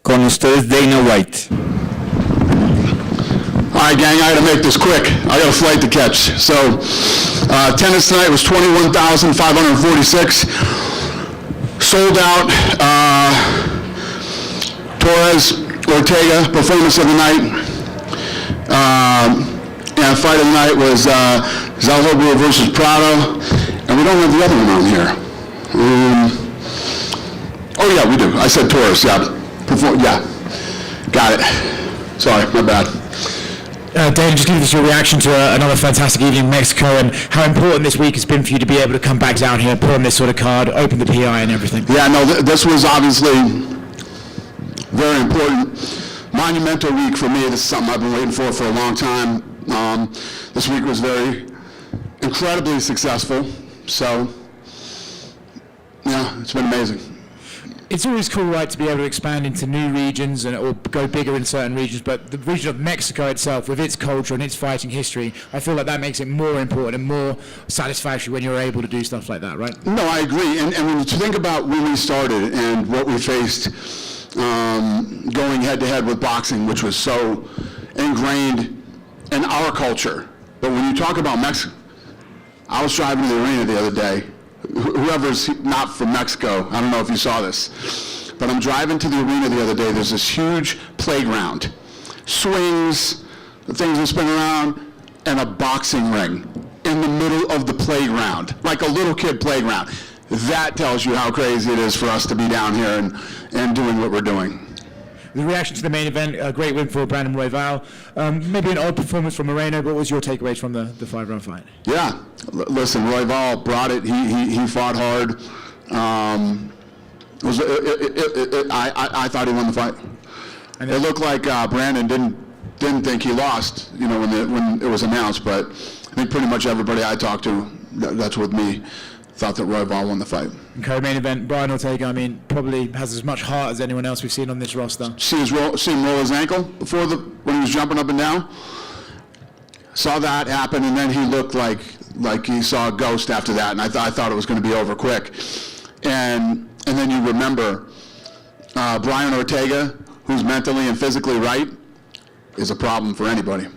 Con ustedes Dana White. All right, gang, I got to make this quick. I got a flight to catch. So, attendance tonight was 21,546. Sold out. Torres Ortega, performance of the night. And fight of the night was Zalhobu versus Prado. And we don't have the other one on here. Oh, yeah, we do. I said Torres, yeah. Yeah. Got it. Sorry, my bad. Dana, just give us your reaction to another fantastic evening in Mexico and how important this week has been for you to be able to come back down here, put on this sort of card, open the PI and everything. Yeah, no, this was obviously very important. Monumental week for me. This is something I've been waiting for a long time. This week was very incredibly successful. So, yeah, it's been amazing. It's always cool, right, to be able to expand into new regions or go bigger in certain regions, but the region of Mexico itself, with its culture and its fighting history, I feel like that makes it more important and more satisfactory when you're able to do stuff like that, right? No, I agree. And when you think about when we started and what we faced going head-to-head with boxing, which was so ingrained in our culture. But when you talk about Mexico, I was driving to the arena the other day. Whoever's not from Mexico, I don't know if you saw this, but I'm driving to the arena the other day. There's this huge playground, swings, the things that spin around, and a boxing ring in the middle of the playground, like a little kid playground. That tells you how crazy it is for us to be down here and doing what we're doing. The reaction to the main event, a great win for Brandon Royval. Maybe an odd performance from Moreno, but what was your takeaways from the 5-round fight? Yeah, listen, Royval brought it. He fought hard. I thought he won the fight. And it looked like Brandon didn't think he lost, when it was announced. But I think pretty much everybody I talked to, that's with me, thought that Royval won the fight. Okay, main event, Brian Ortega, probably has as much heart as anyone else we've seen on this roster. See him roll his ankle when he was jumping up and down? Saw that happen, and then he looked like he saw a ghost after that, and I thought it was going to be over quick. And then you remember Brian Ortega, who's mentally and physically right, is a problem for anybody.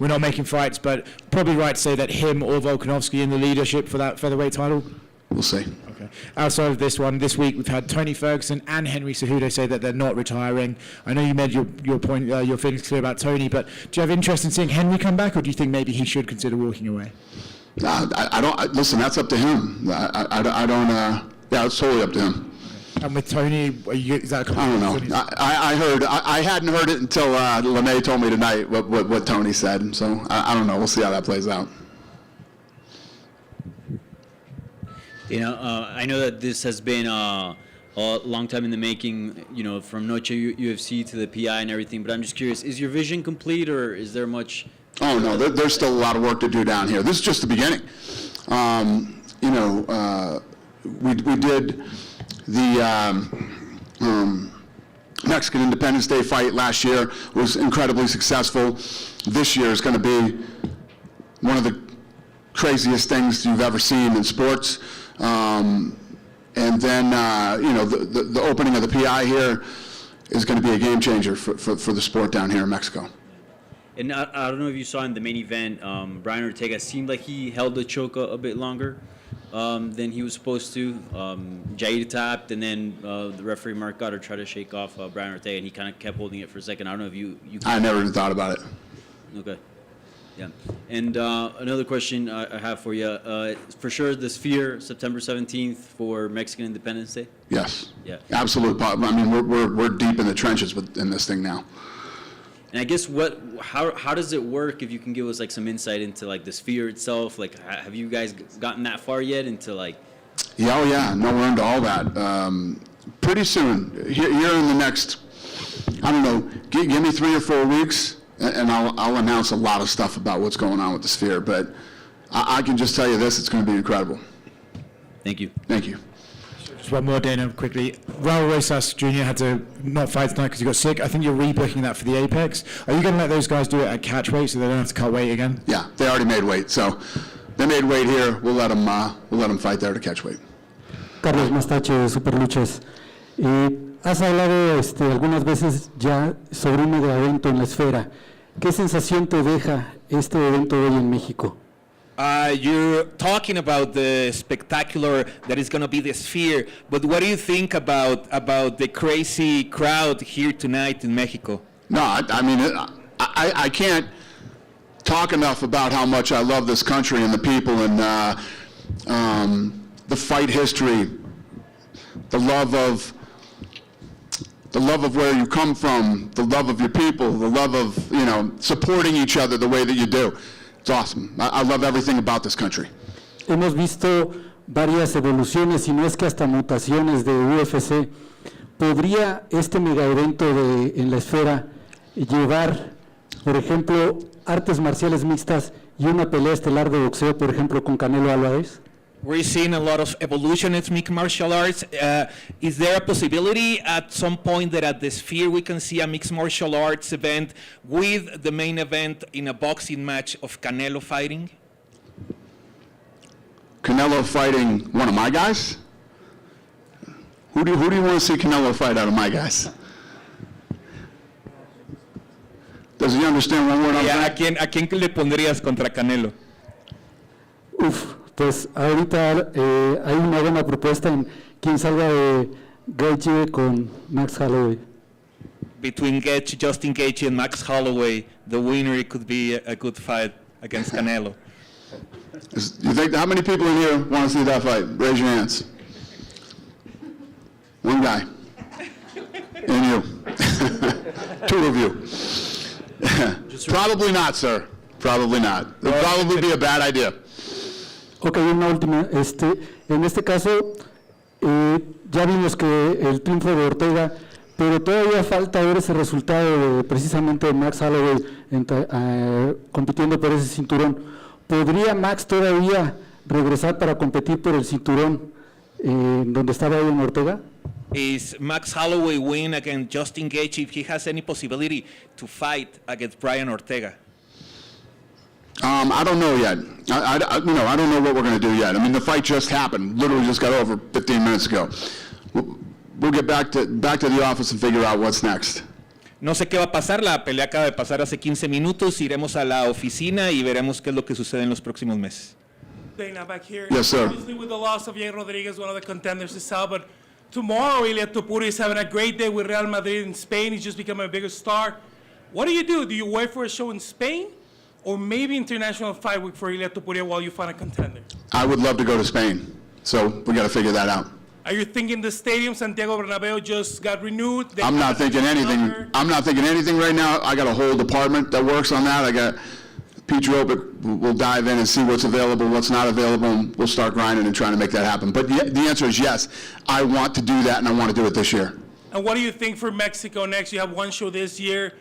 We're not making fights, but probably right to say that him or Volkanovski in the leadership for that featherweight title? We'll see. Okay. Outside of this one, this week we've had Tony Ferguson and Henry Cejudo say that they're not retiring. I know you made your point, your feelings clear about Tony, but do you have interest in seeing Henry come back, or do you think maybe he should consider walking away? I don't. Listen, that's up to him. I don't. Yeah, it's totally up to him. And with Tony, is that I don't know. I heard. I hadn't heard it until LeMay told me tonight what Tony said. So I don't know. We'll see how that plays out. I know that this has been a long time in the making, from Noche UFC to the PI and everything, but I'm just curious, is your vision complete, or is there much? Oh, no, there's still a lot of work to do down here. This is just the beginning. We did the Mexican Independence Day fight last year. It was incredibly successful. This year is going to be one of the craziest things you've ever seen in sports. And then, the opening of the PI here is going to be a game changer for the sport down here in Mexico. And I don't know if you saw in the main event, Brian Ortega seemed like he held the choke a bit longer than he was supposed to. Jair tapped, and then the referee Mark Goddard tried to shake off Brian Ortega, and he kind of kept holding it for a second. I don't know if you I never even thought about it. Okay. Yeah. And another question I have for you. For sure, the Sphere, September 17th for Mexican Independence Day? Yes. Yeah. Absolute. I mean, we're deep in the trenches in this thing now. And I guess how does it work, if you can give us some insight into the Sphere itself? Have you guys gotten that far yet into Yeah, oh yeah. No, we're into all that. Pretty soon, here in the next, I don't know, give me 3 or 4 weeks. And I'll announce a lot of stuff about what's going on with the Sphere, but I can just tell you this, it's going to be incredible. Thank you. Thank you. Just one more, Dana, quickly. Raul Rosas Jr. had to not fight tonight because he got sick. I think you're rebooking that for the Apex. Are you going to let those guys do it at catch weight so they don't have to cut weight again? Yeah, they already made weight, so they made weight here. We'll let them fight there to catch weight. Carlos Mastache de Superluchas. Has hablado algunas veces ya sobre un mega evento en la esfera. ¿Qué sensación te deja este evento hoy en México? You're talking about the spectacular that is going to be the Sphere, but what do you think about the crazy crowd here tonight in Mexico? No, I mean, I can't talk enough about how much I love this country and the people and the fight history, the love of where you come from, the love of your people, the love of, supporting each other the way that you do. It's awesome. I love everything about this country. Hemos visto varias evoluciones, y no es que hasta mutaciones de UFC. ¿Podría este mega evento en la esfera llevar, por ejemplo, artes marciales mixtas y una pelea estelar de boxeo, por ejemplo, con Canelo Álvarez? We're seeing a lot of evolution in mixed martial arts. Is there a possibility at some point that at the Sphere we can see a mixed martial arts event with the main event in a boxing match of Canelo fighting? Canelo fighting one of my guys? Who do you want to see Canelo fight out of my guys? Does he understand one word I'm saying? ¿A quién le pondrías contra Canelo? Pues ahorita hay una buena propuesta en quien salga de Gaethje con Max Holloway. Between Justin Gaethje and Max Holloway, the winner could be a good fight against Canelo. You think, how many people in here want to see that fight? Raise your hands. One guy. And you. Two of you. Probably not, sir. Probably not. It would probably be a bad idea. Ok, una última. En este caso, ya vimos que el triunfo de Ortega, pero todavía falta ver ese resultado precisamente de Max Holloway compitiendo por ese cinturón. ¿Podría Max todavía regresar para competir por el cinturón donde estaba Brian Ortega? Is Max Holloway win against Justin Gaethje if he has any possibility to fight against Brian Ortega? I don't know yet. I don't know what we're going to do yet. I mean, the fight just happened. Literally just got over 15 minutes ago. We'll get back to the office and figure out what's next. No sé qué va a pasar, la pelea acaba de pasar hace 15 minutos, iremos a la oficina y veremos qué es lo que sucede en los próximos meses. Dana back here. Yes, sir. Obviously, with the loss of Yair Rodriguez, one of the contenders to sell, but tomorrow, Ilia Topuria is having a great day with Real Madrid in Spain. He's just becoming a bigger star. What do? Do you wait for a show in Spain, or maybe International Fight Week for Ilia Topuria while you find a contender? I would love to go to Spain, so we got to figure that out. Are you thinking the stadium, Santiago Bernabeu, just got renewed? I'm not thinking anything. I'm not thinking anything right now. I got a whole department that works on that. I got Pete Dropic will dive in and see what's available, what's not available, and we'll start grinding and trying to make that happen. But the answer is yes. I want to do that, and I want to do it this year. And what do you think for Mexico next? You have one show this year.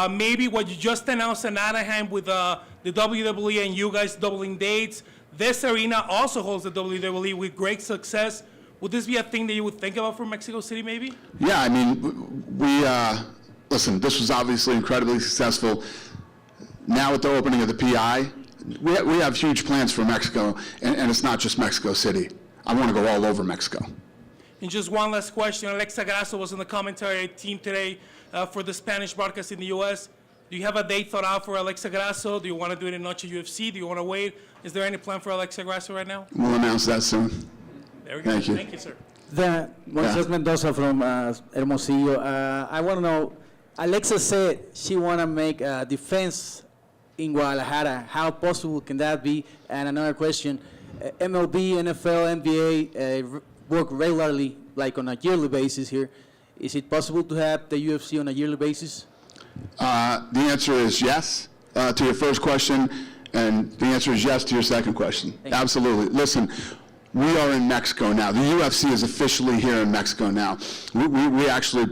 Maybe what you just announced in Anaheim with the WWE and you guys doubling dates. This arena also holds the WWE with great success. Would this be a thing that you would think about for Mexico City, maybe? Yeah, I mean, listen, this was obviously incredibly successful. Now with the opening of the PI, we have huge plans for Mexico, and it's not just Mexico City. I want to go all over Mexico. And just one last question. Alexa Grasso was on the commentary team today for the Spanish broadcast in the U.S. Do you have a date thought out for Alexa Grasso? Do you want to do it in Noche UFC? Do you want to wait? Is there any plan for Alexa Grasso right now? We'll announce that soon. There we go. Thank you. Thank you, sir. Moises Mendoza from Hermosillo. I want to know, Alexa said she want to make a defense in Guadalajara. How possible can that be? And another question, MLB, NFL, NBA work regularly, like on a yearly basis here. Is it possible to have the UFC on a yearly basis? The answer is yes to your first question, and the answer is yes to your second question. Absolutely. Listen, we are in Mexico now. The UFC is officially here in Mexico now. We actually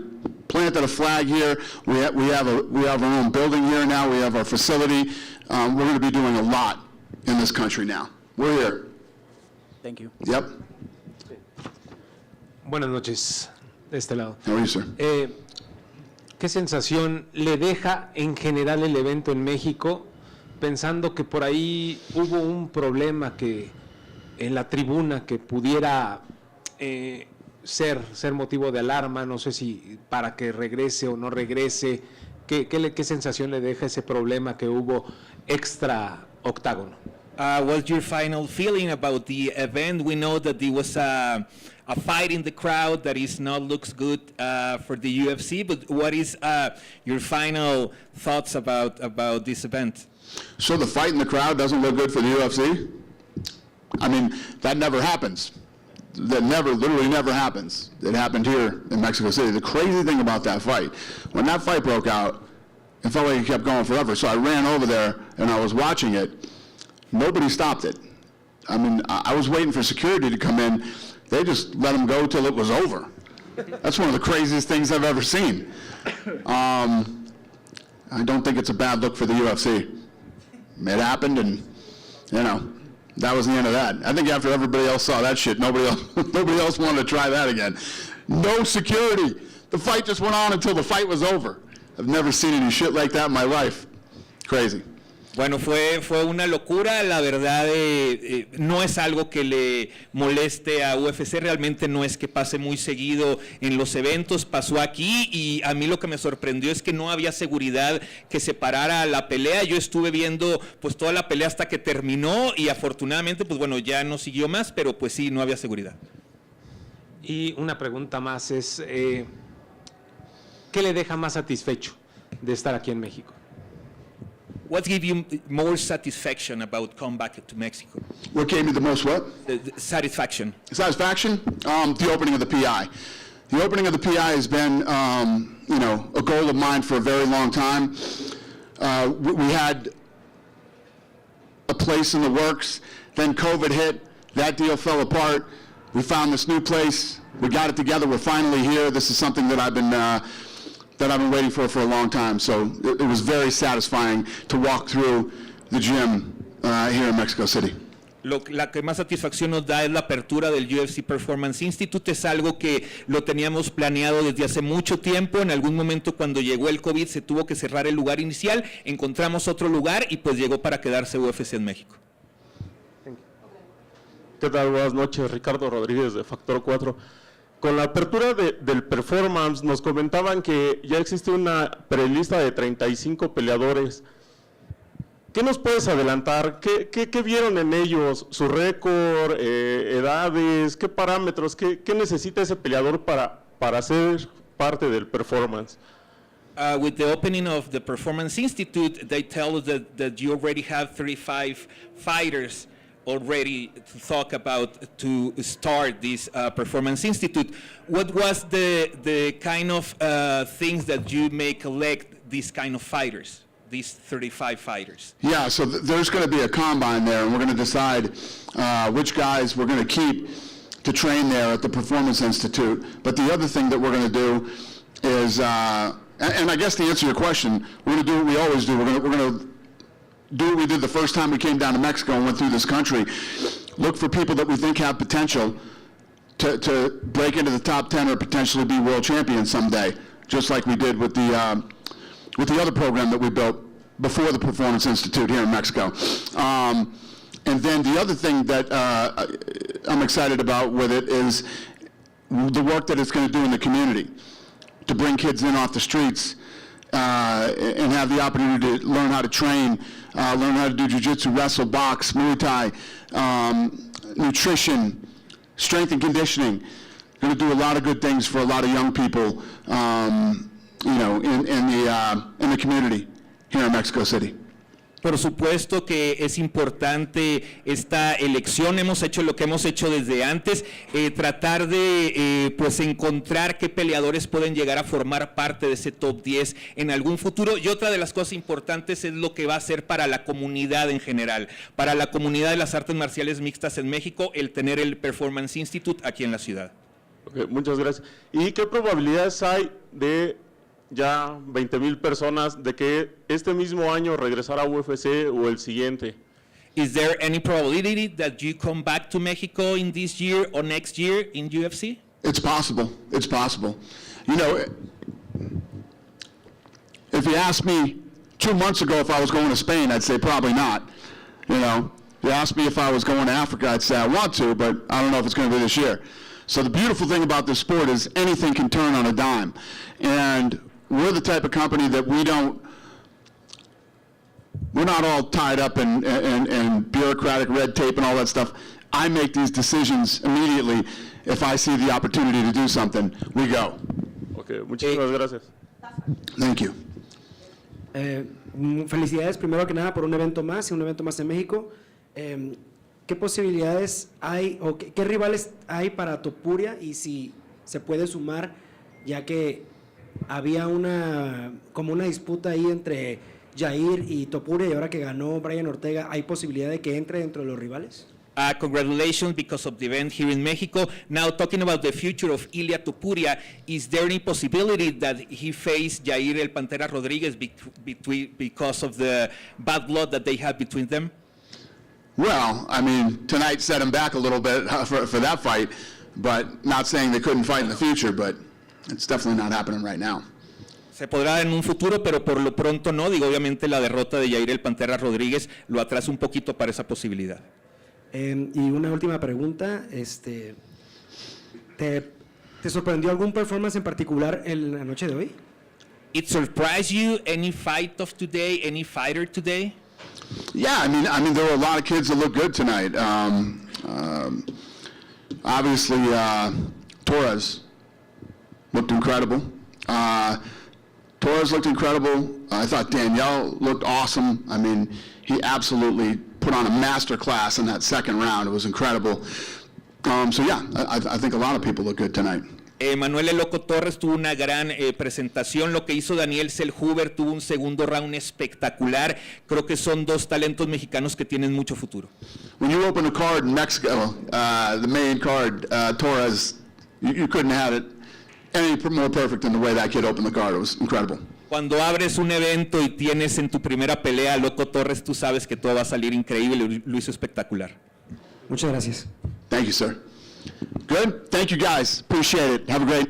planted a flag here. We have our own building here now. We have our facility. We're going to be doing a lot in this country now. We're here. Thank you. Yep. Buenas noches, de este lado. How are you, sir? ¿Qué sensación le deja en general el evento en México, pensando que por ahí hubo un problema que en la tribuna que pudiera ser motivo de alarma? No sé si para que regrese o no regrese. ¿Qué sensación le deja ese problema que hubo extra octágono? What's your final feeling about the event? We know that there was a fight in the crowd that looks good for the UFC, but what is your final thoughts about this event? So the fight in the crowd doesn't look good for the UFC? I mean, that never happens. That literally never happens. It happened here in Mexico City. The crazy thing about that fight, when that fight broke out, it felt like it kept going forever. So I ran over there and I was watching it. Nobody stopped it. I mean, I was waiting for security to come in. They just let them go till it was over. That's one of the craziest things I've ever seen. I don't think it's a bad look for the UFC. It happened, and, you know, that was the end of that. I think after everybody else saw that shit, nobody else wanted to try that again. No security. The fight just went on until the fight was over. I've never seen any shit like that in my life. Crazy. Bueno, fue una locura, la verdad no es algo que le moleste a UFC, realmente no es que pase muy seguido en los eventos, pasó aquí y a mí lo que me sorprendió es que no había seguridad que separara la pelea. Yo estuve viendo pues toda la pelea hasta que terminó y afortunadamente pues bueno, ya no siguió más, pero pues sí, no había seguridad. Y una pregunta más es, ¿qué le deja más satisfecho de estar aquí en México? What gave you more satisfaction about coming back to Mexico? What gave me the most what? Satisfaction. Satisfaction? The opening of the PI. The opening of the PI has been, you know, a goal of mine for a very long time. We had a place in the works, then COVID hit, that deal fell apart. We found this new place, we got it together, we're finally here. This is something that I've been waiting for a long time. So it was very satisfying to walk through the gym here in Mexico City. La que más satisfacción nos da es la apertura del UFC Performance Institute. Es algo que lo teníamos planeado desde hace mucho tiempo. En algún momento cuando llegó el COVID se tuvo que cerrar el lugar inicial. Encontramos otro lugar y pues llegó para quedarse UFC en México. ¿Qué tal? Buenas noches, Ricardo Rodríguez de Factor 4. Con la apertura del performance nos comentaban que ya existe una prelista de 35 peleadores. ¿Qué nos puedes adelantar? ¿Qué vieron en ellos? ¿Su récord? ¿Edades? ¿Qué parámetros? ¿Qué necesita ese peleador para ser parte del performance? With the opening of the Performance Institute, they tell us that you already have 35 fighters already to talk about to start this Performance Institute. What was the kind of things that you may collect these kind of fighters, these 35 fighters? Yeah, so there's going to be a combine there, and we're going to decide which guys we're going to keep to train there at the Performance Institute. But the other thing that we're going to do is, and I guess to answer your question, we're going to do what we always do. We're going to do what we did the first time we came down to Mexico and went through this country. Look for people that we think have potential to break into the top 10 or potentially be world champions someday, just like we did with the other program that we built before the Performance Institute here in Mexico. And then the other thing that I'm excited about with it is the work that it's going to do in the community to bring kids in off the streets and have the opportunity to learn how to train, learn how to do jiu-jitsu, wrestle, box, Muay Thai, nutrition, strength and conditioning. Going to do a lot of good things for a lot of young people, you know, in the community here in Mexico City. Por supuesto que es importante esta elección, hemos hecho lo que hemos hecho desde antes, tratar de pues encontrar qué peleadores pueden llegar a formar parte de ese top 10 en algún futuro, y otra de las cosas importantes es lo que va a ser para la comunidad en general, para la comunidad de las artes marciales mixtas en México, el tener el Performance Institute aquí en la ciudad. Okay, muchas gracias. ¿Y qué probabilidades hay de ya 20,000 personas de que este mismo año regresara a UFC o el siguiente? Is there any probability that you come back to Mexico in this year or next year in UFC? It's possible. It's possible. You know, if you asked me 2 months ago if I was going to Spain, I'd say probably not. You know, if you asked me if I was going to Africa, I'd say I want to, but I don't know if it's going to be this year. So the beautiful thing about this sport is anything can turn on a dime. And we're the type of company that we're not all tied up in bureaucratic red tape and all that stuff. I make these decisions immediately. If I see the opportunity to do something, we go. Ok, muchísimas gracias. Thank you. Felicidades primero que nada por un evento más en México. ¿Qué posibilidades hay o qué rivales hay para Topuria y si se puede sumar, ya que había como una disputa ahí entre Jair y Topuria y ahora que ganó Brian Ortega, ¿hay posibilidad de que entre dentro de los rivales? Congratulations because of the event here in Mexico. Now, talking about the future of Ilia Topuria, is there any possibility that he face Jair El Pantera Rodriguez because of the bad blood that they have between them? Well, I mean, tonight set him back a little bit for that fight, but not saying they couldn't fight in the future, but it's definitely not happening right now. Se podrá en un futuro, pero por lo pronto no. Digo, obviamente la derrota de Jair El Pantera Rodríguez lo atrasa un poquito para esa posibilidad. Y una última pregunta, ¿te sorprendió algún performance en particular en la noche de hoy? It surprised you, any fight of today, any fighter today? Yeah, I mean, there were a lot of kids that looked good tonight. Obviously, Torres looked incredible. Torres looked incredible. I thought Danielle looked awesome. I mean, he absolutely put on a master class in that second round. It was incredible. So yeah, I think a lot of people look good tonight. Manuel El Loco Torres tuvo una gran presentación. Lo que hizo Daniel Selhuber tuvo un segundo round espectacular. Creo que son dos talentos mexicanos que tienen mucho futuro. When you open a card in Mexico, the main card, Torres, you couldn't have it any more perfect than the way that kid opened the card. It was incredible. Cuando abres un evento y tienes en tu primera pelea a Loco Torres, tú sabes que todo va a salir increíble. Lo hizo espectacular. Muchas gracias. Thank you, sir. Good? Thank you, guys. Appreciate it. Have a great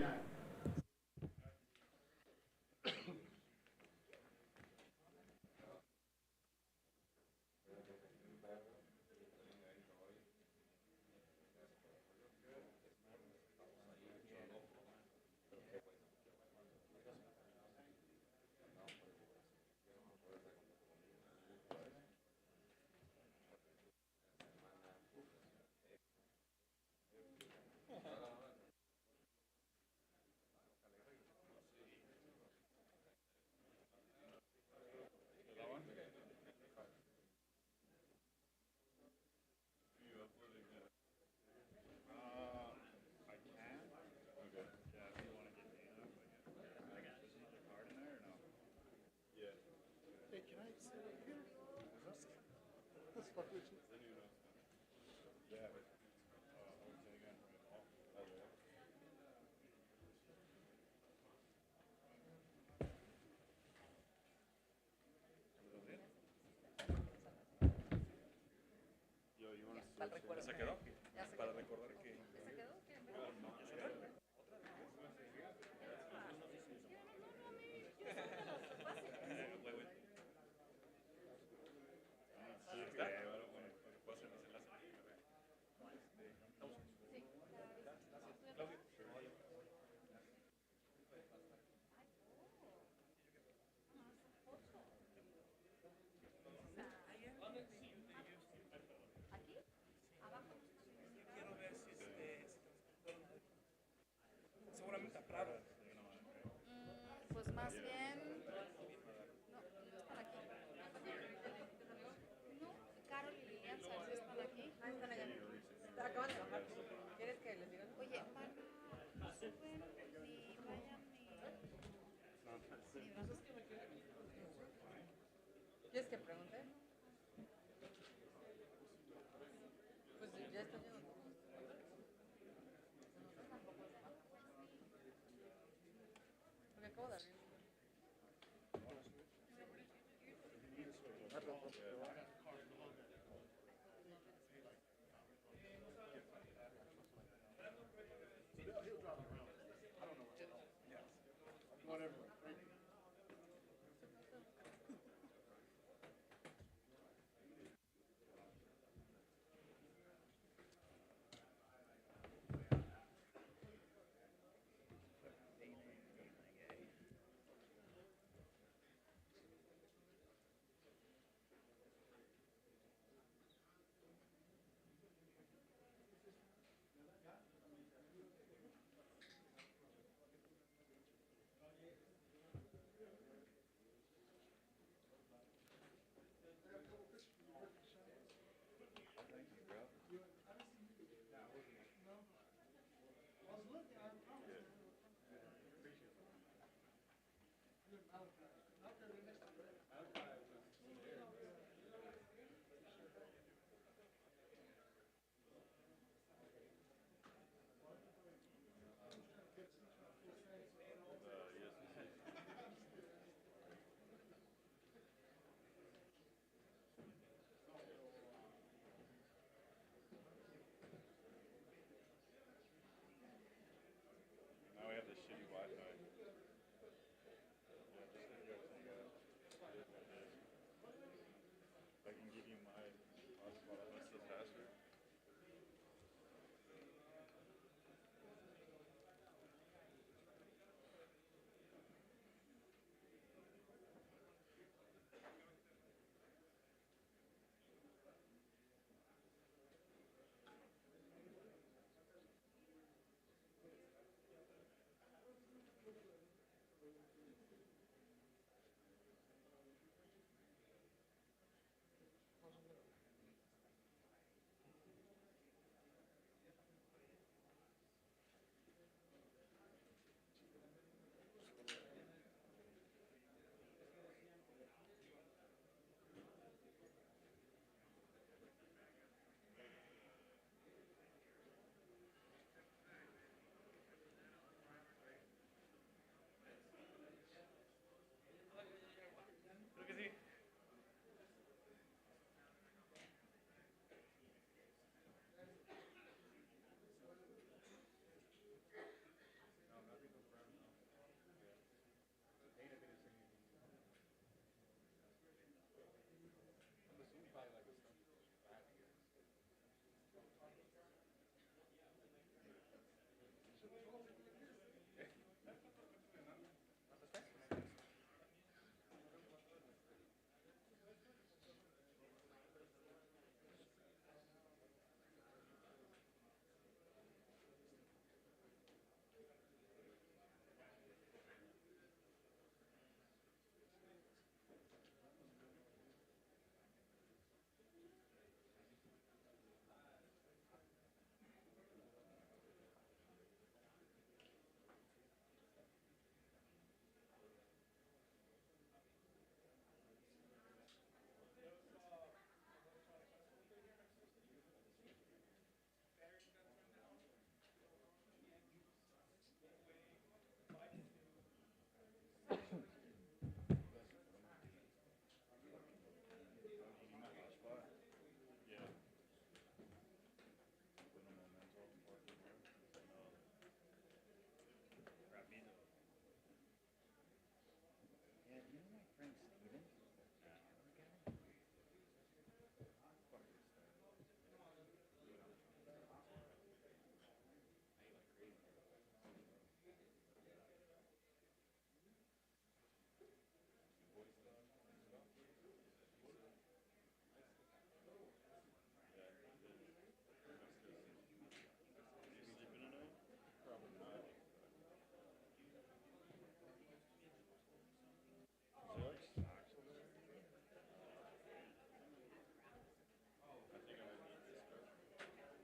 Pues más bien, no están aquí. No, Carol y Lilian, ¿sabes si están aquí? Ah, están allá. Acaban de bajar. ¿Quieres que les digan? Oye, van a suben ni vayan ni brazos. ¿Quieres que pregunte? Pues ya está lleno. Porque acabo de abrir. Now we have this shitty Wi-Fi. I can give you my hotspot. What's the password? Look at see.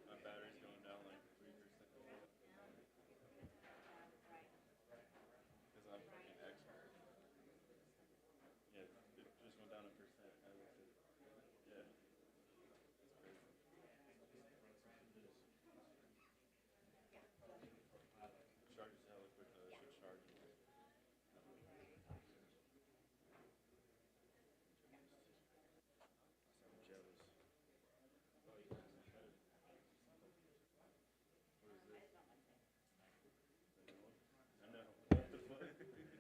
My battery's going down like 3%. Because I'm fucking expert. Yeah, it just went down a percent. Yeah. It's crazy. Charges hella quick though. It should charge. I'm jealous. What is this? I know. What the fuck? Which one?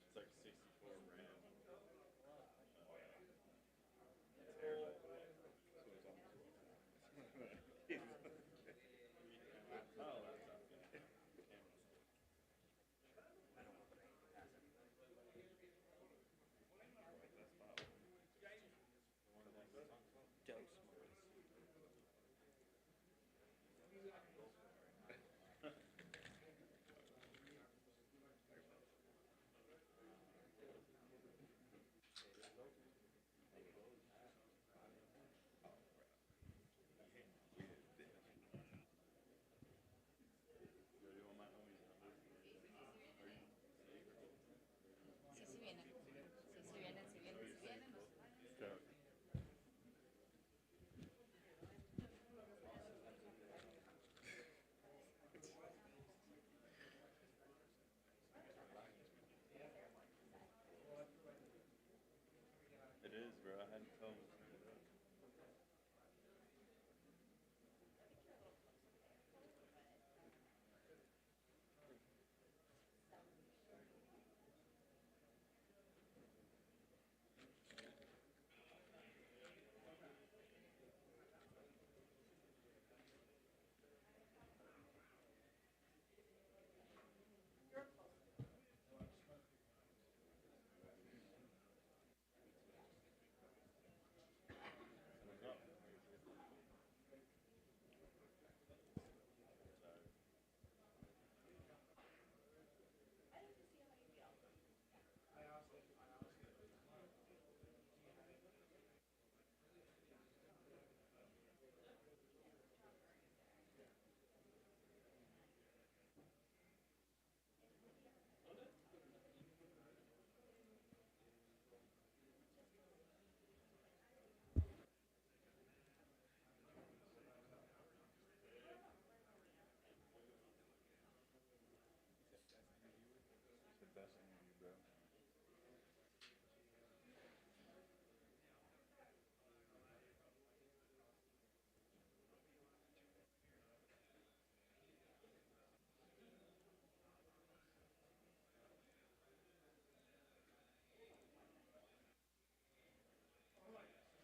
It's like 64 RAM. Terabyte. So it's almost oh, laptop. Yeah. Camera. is, bro. I hadn't told him to turn it up. It's the best interview, bro.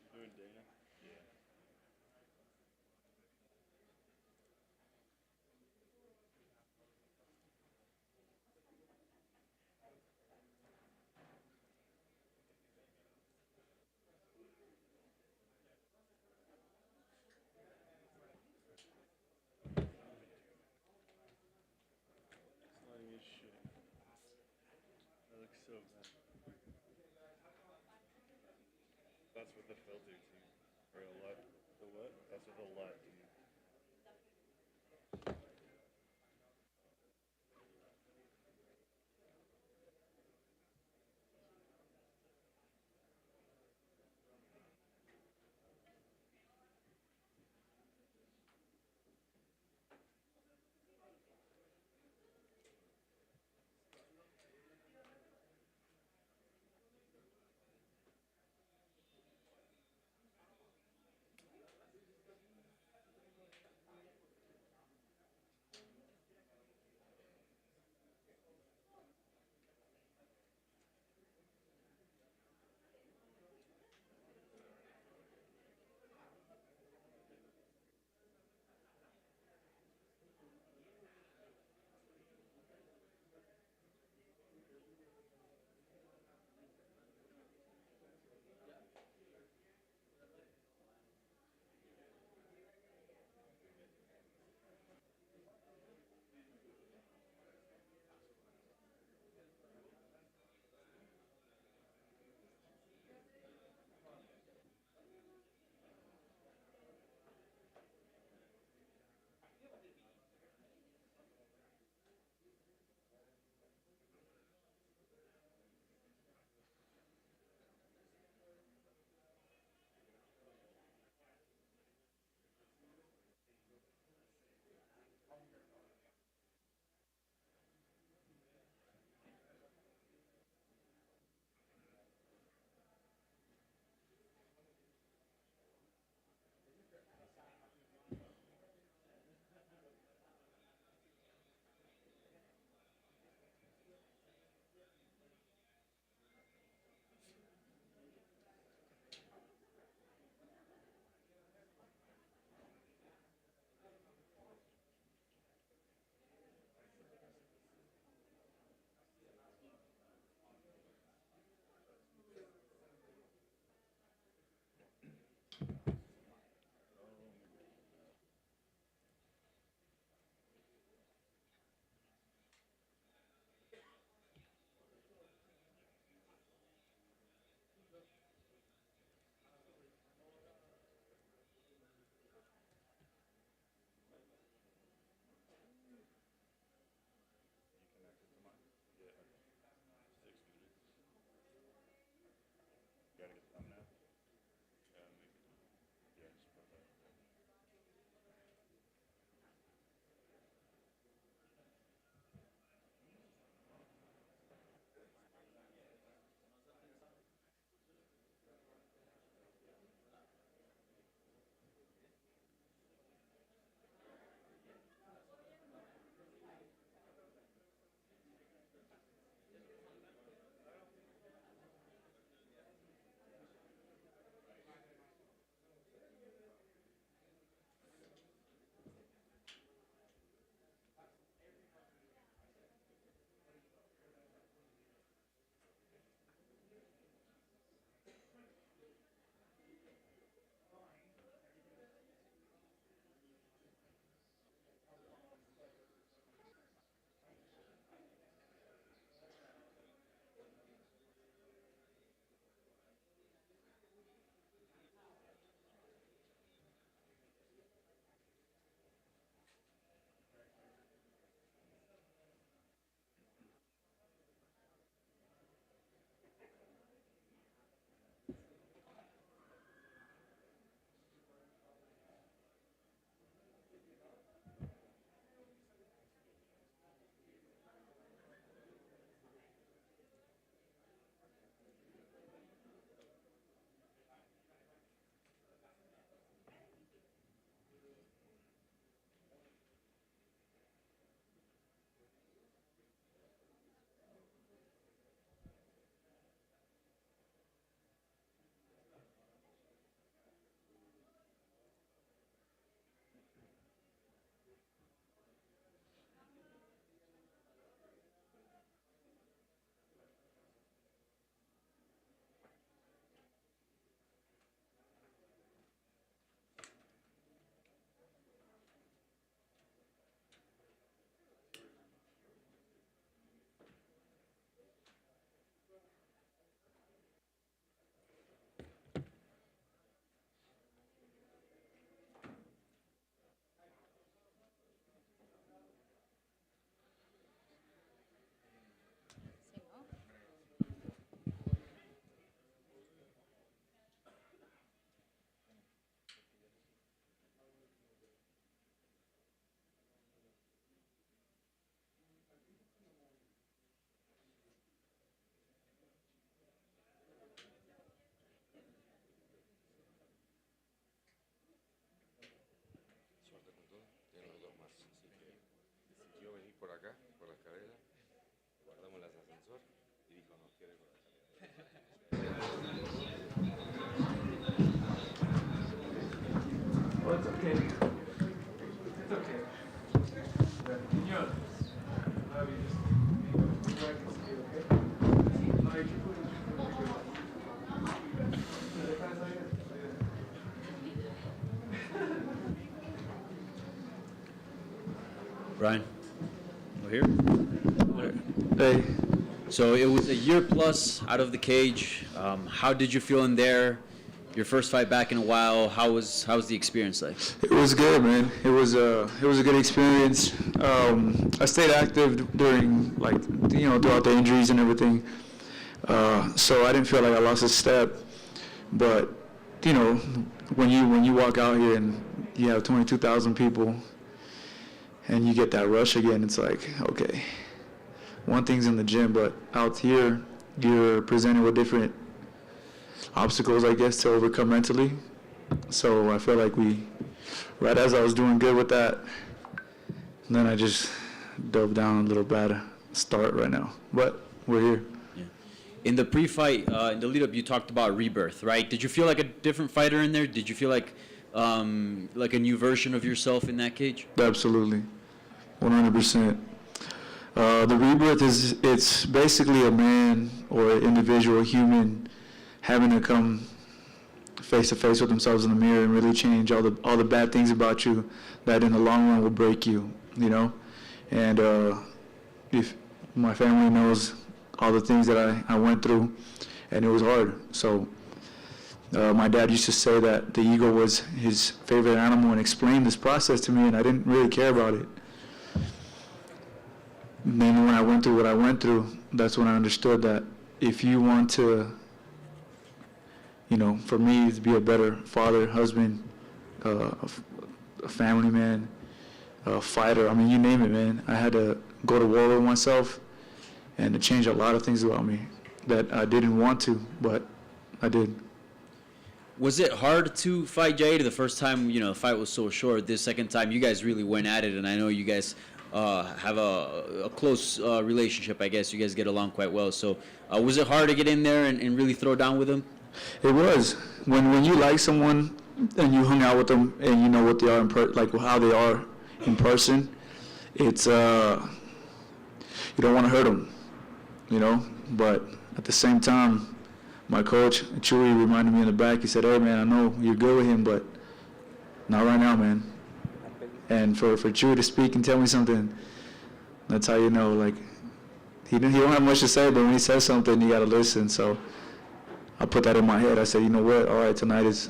You doing Dana? Yeah. It's not even shit. That looks so bad. That's with the filter too. Or a LUT. The what? That's with a LUT too. You connected to mine? Yeah. 6 minutes. Gotta get the thumbnail? Yeah, maybe. por acá, por la escalera. Guardamos las ascensor y dijo, no, quiere por la Brian, we're here. Hey, So it was a year plus out of the cage. How did you feel in there? Your first fight back in a while. How was the experience like? it was good, man. It was a good experience. I stayed active during throughout the injuries and everything. So I didn't feel like I lost a step. But when you walk out here and you have 22,000 people and you get that rush again, it's like, okay, one thing's in the gym, but out here you're presented with different obstacles, I guess, to overcome mentally. So I feel like right as I was doing good with that, and then I just dove down a little bad start right now. But we're here. Yeah. In the pre-fight, in the lead-up, you talked about rebirth, right? Did you feel like a different fighter in there? Did you feel like a new version of yourself in that cage? Absolutely, 100%. The rebirth it's basically a man or an individual, human, having to come face to face with themselves in the mirror and really change all the bad things about you that in the long run will break you, And if my family knows all the things that I went through, and it was hard. So my dad used to say that the ego was his favorite animal and explained this process to me, and I didn't really care about it. And then when I went through what I went through, that's when I understood that if you want to, for me to be a better father, husband, a family man, a fighter, I mean, you name it, man. I had to go to war with myself and to change a lot of things about me that I didn't want to, but I did. Was it hard to fight Jair the first time, the fight was so short? This second time, you guys really went at it, and I know you guys have a close relationship, I guess. You guys get along quite well. So was it hard to get in there and really throw down with them? It was. When you like someone and you hung out with them and you know what they are, how they are in person, it's, you don't want to hurt them, But at the same time, my coach, Chewy, reminded me in the back, he said, hey, man, I know you're good with him, but not right now, man. And for Chewy to speak and tell me something, that's how you know, he don't have much to say, but when he says something, you got to listen. So I put that in my head. I said, you know what, all right, tonight is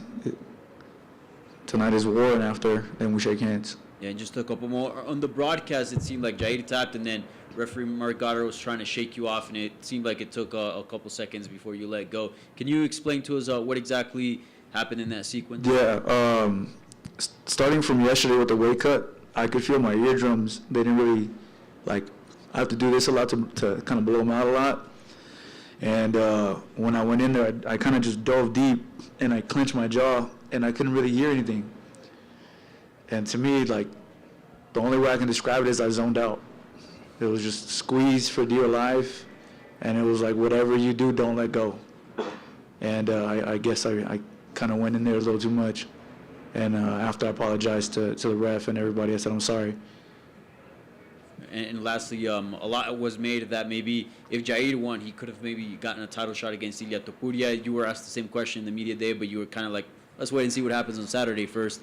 war, and after, then we shake hands. Yeah, and just a couple more. On the broadcast, it seemed like Jair tapped, and then referee Mark Goddard was trying to shake you off, and it seemed like it took a couple seconds before you let go. Can you explain to us what exactly happened in that sequence? Yeah, starting from yesterday with the weight cut, I could feel my eardrums. They didn't really, I have to do this a lot to kind of blow them out a lot. And when I went in there, I kind of just dove deep, and I clenched my jaw, and I couldn't really hear anything. And to me, the only way I can describe it is I zoned out. It was just squeeze for dear life, and it was like, whatever you do, don't let go. And I guess I kind of went in there a little too much. And after I apologized to the ref and everybody, I said, I'm sorry. And lastly, a lot was made that maybe if Jair won, he could have maybe gotten a title shot against Ilia Topuria. You were asked the same question in the media day, but you were kind of like, let's wait and see what happens on Saturday first.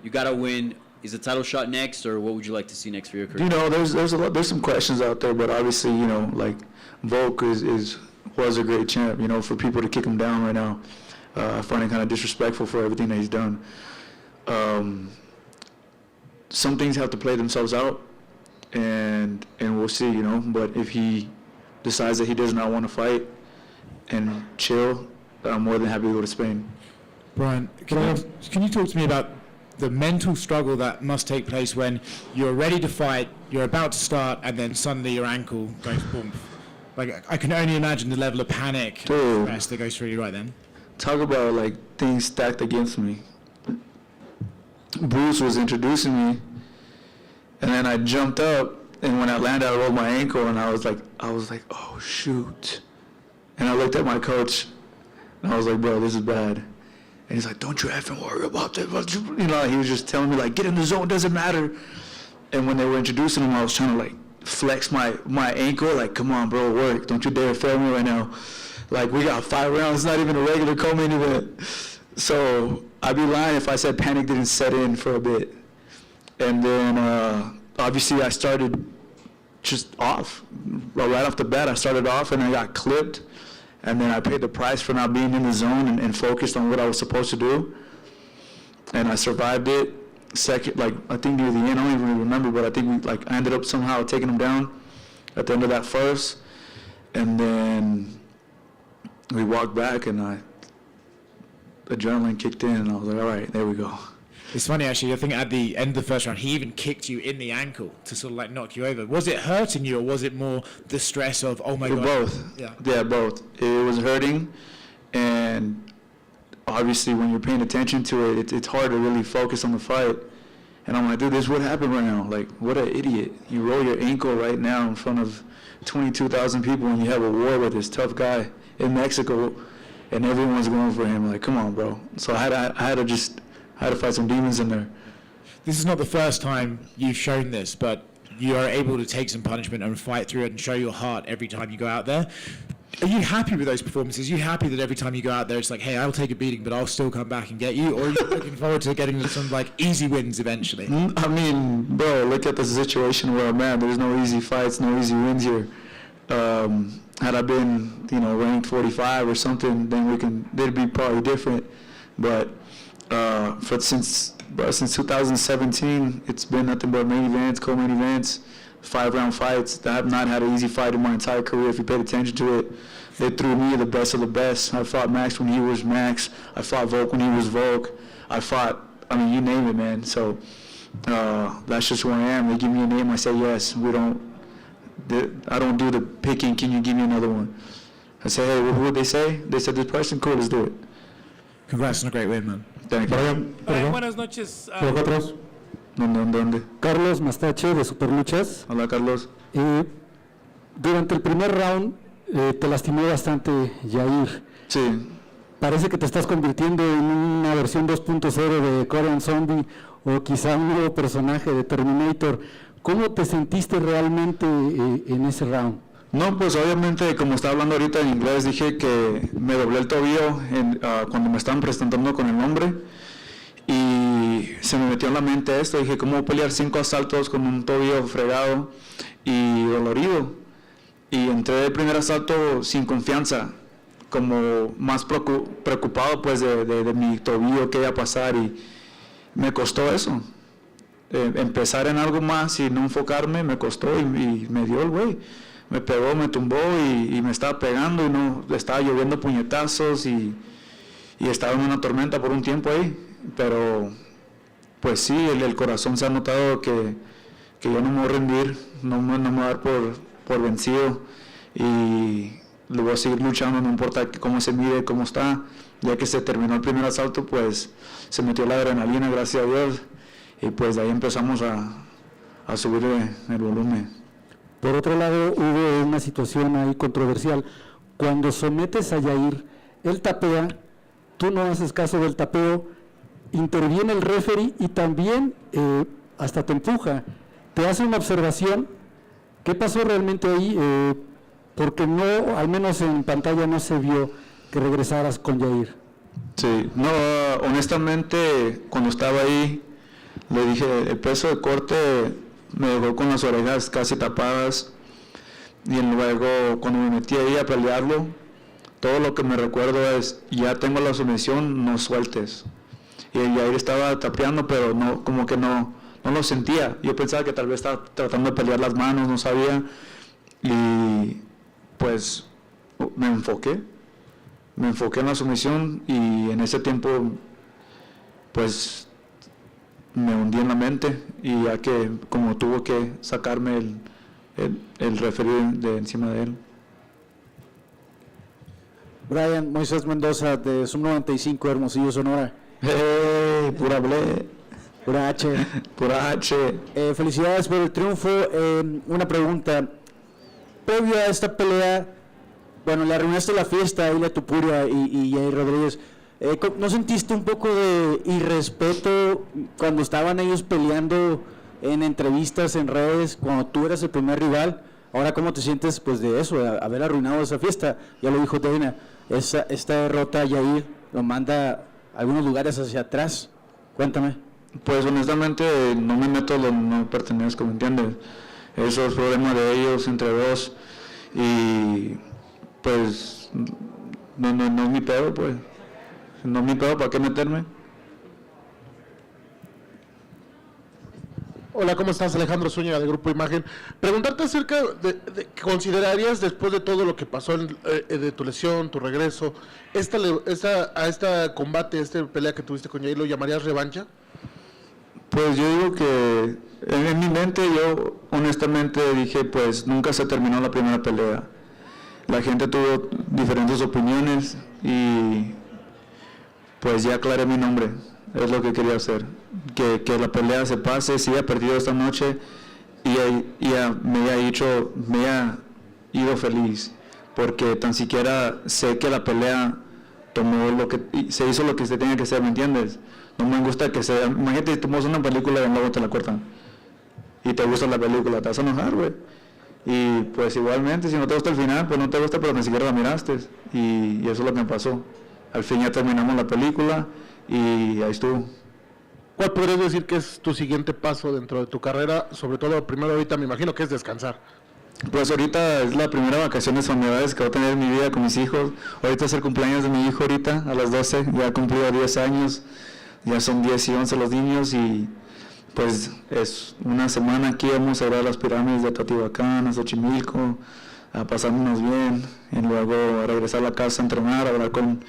You got to win. Is the title shot next, or what would you like to see next for your career? There's some questions out there, but obviously, Volk was a great champ. For people to kick him down right now, I find it kind of disrespectful for everything that he's done. Some things have to play themselves out, and we'll see, But if he decides that he does not want to fight and chill, I'm more than happy to go to Spain. Brian, can you talk to me about the mental struggle that must take place when you're ready to fight, you're about to start, and then suddenly your ankle goes boom? I can only imagine the level of panic and stress that goes through you right then. Talk about things stacked against me. Bruce was introducing me, and then I jumped up, And when I landed, I rolled my ankle, and I was like, oh shoot. And I looked at my coach, and I was like, bro, this is bad. And he's like, don't you effing worry about that. You know, he was just telling me, like, get in the zone, doesn't matter. And when they were introducing him, I was trying to, like, flex my ankle, like, come on, bro, work. Don't you dare fail me right now. Like, we got 5 rounds, not even a regular co-main event. So I'd be lying if I said panic didn't set in for a bit. And then, obviously, I started just off. Right off the bat, I started off, and I got clipped. And then I paid the price for not being in the zone and focused on what I was supposed to do. And I survived it. Second, like, I think near the end, I don't even remember, but I think I ended up somehow taking him down at the end of that first. And then we walked back, and adrenaline kicked in, and I was like, all right, there we go. It's funny, actually. I think at the end of the first round, he even kicked you in the ankle to sort of like knock you over. Was it hurting you, or was it more the stress of, oh my God? Both. Yeah, both. It was hurting, and obviously when you're paying attention to it, it's hard to really focus on the fight. And I'm like, dude, this is what happened right now. Like, what an idiot. You roll your ankle right now in front of 22,000 people, and you have a war with this tough guy in Mexico, and everyone's going for him. Like, come on, bro. So I had to fight some demons in there. This is not the first time you've shown this, but you are able to take some punishment and fight through it and show your heart every time you go out there. Are you happy with those performances? Are you happy that every time you go out there, it's like, hey, I'll take a beating, but I'll still come back and get you? Or are you looking forward to getting some like easy wins eventually? I mean, bro, look at the situation where I'm at. There's no easy fights, no easy wins here. Had I been, ranked 45 or something, then it'd be probably different. But since 2017, it's been nothing but main events, co-main events, 5-round fights. I have not had an easy fight in my entire career. If you paid attention to it, they threw me the best of the best. I fought Max when he was Max. I fought Volk when he was Volk. You name it, man. So that's just who I am. They give me a name, I say yes. I don't do the picking, can you give me another one? I say, hey, who would they say? They said this person, cool, let's do it. Congrats on a great win, man. Thank you. Buenas noches. ¿Vosotros? ¿Dónde? Carlos Mastache de Superluchas. Hola, Carlos. Durante el primer round te lastimó bastante Jair. Sí. Parece que te estás convirtiendo en una versión 2.0 de Korean Zombie o quizá un nuevo personaje de Terminator. ¿Cómo te sentiste realmente en ese round? No, pues obviamente, como estaba hablando ahorita en inglés, dije que me doblé el tobillo cuando me estaban presentando con el nombre y se me metió en la mente esto. Dije, ¿cómo pelear 5 asaltos con un tobillo fregado y dolorido? Y entré el primer asalto sin confianza, como más preocupado pues de mi tobillo, qué iba a pasar, y me costó eso. Empezar en algo más y no enfocarme me costó y me dio el güey. Me pegó, me tumbó y me estaba pegando y no, le estaba lloviendo puñetazos y estaba en una tormenta por un tiempo ahí. Pero pues sí, el corazón se ha notado que yo no me voy a rendir, no me voy a dar por vencido y le voy a seguir luchando, no importa cómo se mide, cómo está. Ya que se terminó el primer asalto, pues se metió la adrenalina, gracias a Dios. Y pues de ahí empezamos a subir el volumen. Por otro lado, hubo una situación ahí controversial. Cuando sometes a Jair, él tapea, tú no haces caso del tapeo, interviene el referee y también hasta te empuja. Te hace una observación. ¿Qué pasó realmente ahí? Porque no, al menos en pantalla no se vio que regresaras con Jair. Sí, no, honestamente, cuando estaba ahí, le dije, el peso de corte me dejó con las orejas casi tapadas y luego cuando me metí ahí a pelearlo, todo lo que me recuerdo es, ya tengo la sumisión, no sueltes. Y Jair estaba tapeando, pero no, como que no lo sentía. Yo pensaba que tal vez estaba tratando de pelear las manos, no sabía. Y pues me enfoqué en la sumisión y en ese tiempo pues me hundí en la mente y ya que como tuvo que sacarme el referee de encima de él. Brian, Moisés Mendoza de Sub 95, Hermosillo, Sonora. Pura ble. Pura H. Pura H. Felicidades por el triunfo. Una pregunta. Previo a esta pelea, bueno, le arruinaste la fiesta a Ilia Topuria y Jair Rodríguez. ¿No sentiste un poco de irrespeto cuando estaban ellos peleando en entrevistas, en redes, cuando tú eras el primer rival? Ahora, ¿cómo te sientes pues de eso, de haber arruinado esa fiesta? Ya lo dijo Dana, esta derrota, Jair, lo manda a algunos lugares hacia atrás. Cuéntame. Pues honestamente no me meto, no pertenezco, ¿me entiendes? Eso es problema de ellos entre dos y pues no es mi pedo, pues. No es mi pedo, ¿para qué meterme? Hola, ¿cómo estás? Alejandro Zúñiga, de Grupo Imagen. Preguntarte acerca de ¿considerarías después de todo lo que pasó de tu lesión, tu regreso, a este combate, esta pelea que tuviste con Jair, lo llamarías revancha? Pues yo digo que en mi mente yo honestamente dije, pues nunca se terminó la primera pelea. La gente tuvo diferentes opiniones y pues ya aclaré mi nombre, es lo que quería hacer. Que la pelea se pase, si haya perdido esta noche y me haya ido feliz, porque tan siquiera sé que la pelea se hizo lo que se tenía que hacer, ¿me entiendes? No me gusta que sea, imagínate, tú tomas una película y luego te la cortan y te gusta la película, te vas a enojar, güey. Y pues igualmente, si no te gusta el final, pues no te gusta, pero ni siquiera la miraste, y eso es lo que me pasó. Al fin ya terminamos la película y ahí estuvo. ¿Cuál podrías decir que es tu siguiente paso dentro de tu carrera? Sobre todo, primero ahorita me imagino que es descansar. Pues ahorita es la primera vacaciones familiares que voy a tener en mi vida con mis hijos. Ahorita es el cumpleaños de mi hijo ahorita, a las 12, ya ha cumplido 10 años, ya son 10 y 11 los niños y pues es una semana aquí, vamos a ir a las pirámides de Teotihuacán, a Xochimilco, a pasárnoslos bien y luego a regresar a la casa a entrenar, a hablar con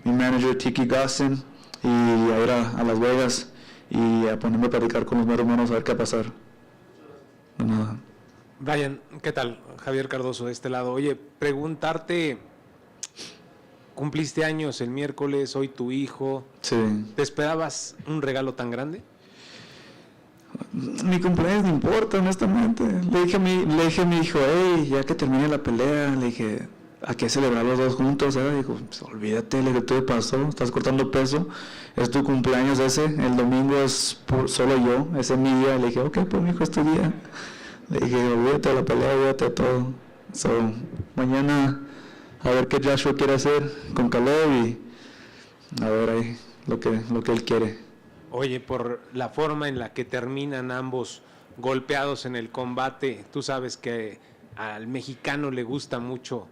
mi manager Tiki Gassen y a ir a Las Vegas y a ponerme a platicar con los meros monos a ver qué va a pasar. De nada. Brian, ¿qué tal? Javier Cardoso de este lado. Oye, preguntarte, cumpliste años el miércoles, hoy tu hijo. Sí. ¿Te esperabas un regalo tan grande? Mi cumpleaños no importa, honestamente. Le dije a mi hijo, hey, ya que termine la pelea, le dije, ¿a qué celebrar los dos juntos? Dijo, pues, olvídate, le dije, todo pasó, estás cortando peso, es tu cumpleaños ese, el domingo es solo yo, ese es mi día. Le dije, ok, pues mi hijo, es tu día. Le dije, olvídate de la pelea, olvídate de todo. Mañana a ver qué Joshua quiere hacer con Caleb y a ver ahí lo que él quiere. Oye, por la forma en la que terminan ambos golpeados en el combate, tú sabes que al mexicano le gusta mucho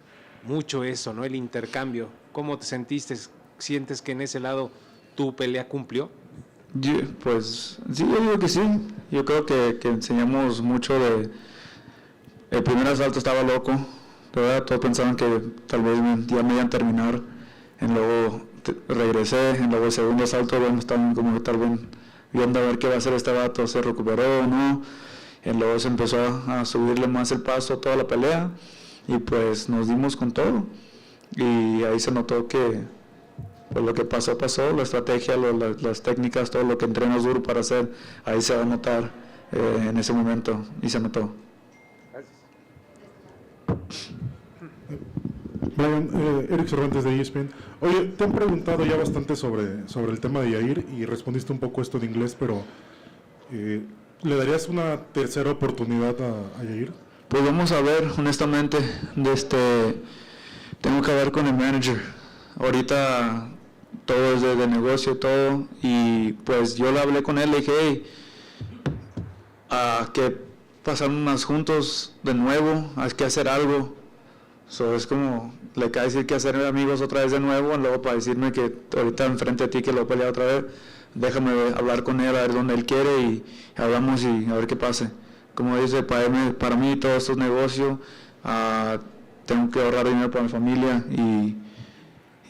eso, ¿no? El intercambio. ¿Cómo te sentiste? ¿Sientes que en ese lado tu pelea cumplió? Pues sí, yo digo que sí. Yo creo que enseñamos mucho de... El primer asalto estaba loco, de verdad, todos pensaban que tal vez ya me iban a terminar, y luego regresé, en luego el segundo asalto bueno, estaban como que tal vez viendo a ver qué va a hacer este vato, se recuperó o no, y luego se empezó a subirle más el paso a toda la pelea, y pues nos dimos con todo, y ahí se notó que pues lo que pasó, la estrategia, las técnicas, todo lo que entrenas duro para hacer, ahí se va a notar en ese momento, y se notó. Brian, Eric Cervantes de ESPN. Oye, te han preguntado ya bastante sobre el tema de Jair y respondiste un poco esto en inglés, pero ¿le darías una tercera oportunidad a Jair? Pues vamos a ver, honestamente, tengo que hablar con el manager. Ahorita todo es de negocio, todo, y pues yo le hablé con él, le dije, hey, que pasarnos juntos de nuevo, hay que hacer algo. Es como, le cae decir que hacer amigos otra vez de nuevo, y luego para decirme que ahorita enfrente de ti que lo pelea otra vez, déjame hablar con él, a ver dónde él quiere y hablamos y a ver qué pase. Como dice, para mí todo esto es negocio, tengo que ahorrar dinero para mi familia y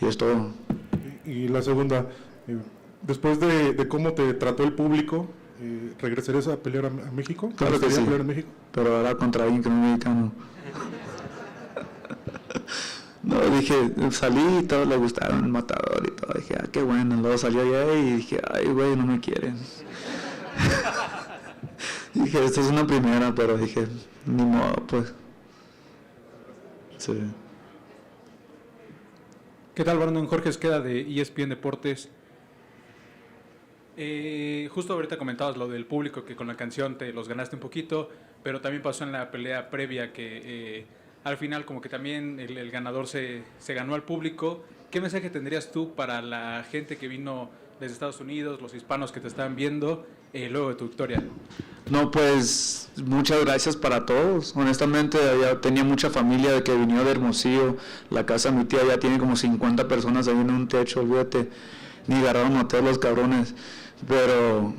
es todo. Y la segunda, después de cómo te trató el público, ¿regresarías a pelear a México? Claro que sí, pelear en México? Pero ahora contra alguien que no es mexicano. No, dije, salí y todos le gustaron el matador y todo, dije, qué bueno, luego salió allá y dije, ay güey, no me quieren. Dije, esta es una primera, pero dije, ni modo, pues. Sí. ¿Qué tal, Brandon? Jorge Esqueda de ESPN Deportes. Justo ahorita comentabas lo del público, que con la canción te los ganaste un poquito, pero también pasó en la pelea previa que al final como que también el ganador se ganó al público. ¿Qué mensaje tendrías tú para la gente que vino desde Estados Unidos, los hispanos que te estaban viendo luego de tu victoria? No, pues muchas gracias para todos. Honestamente, ya tenía mucha familia de que vino de Hermosillo. La casa de mi tía ya tiene como 50 personas ahí en un techo, olvídate. Ni agarraron a todos los cabrones. Pero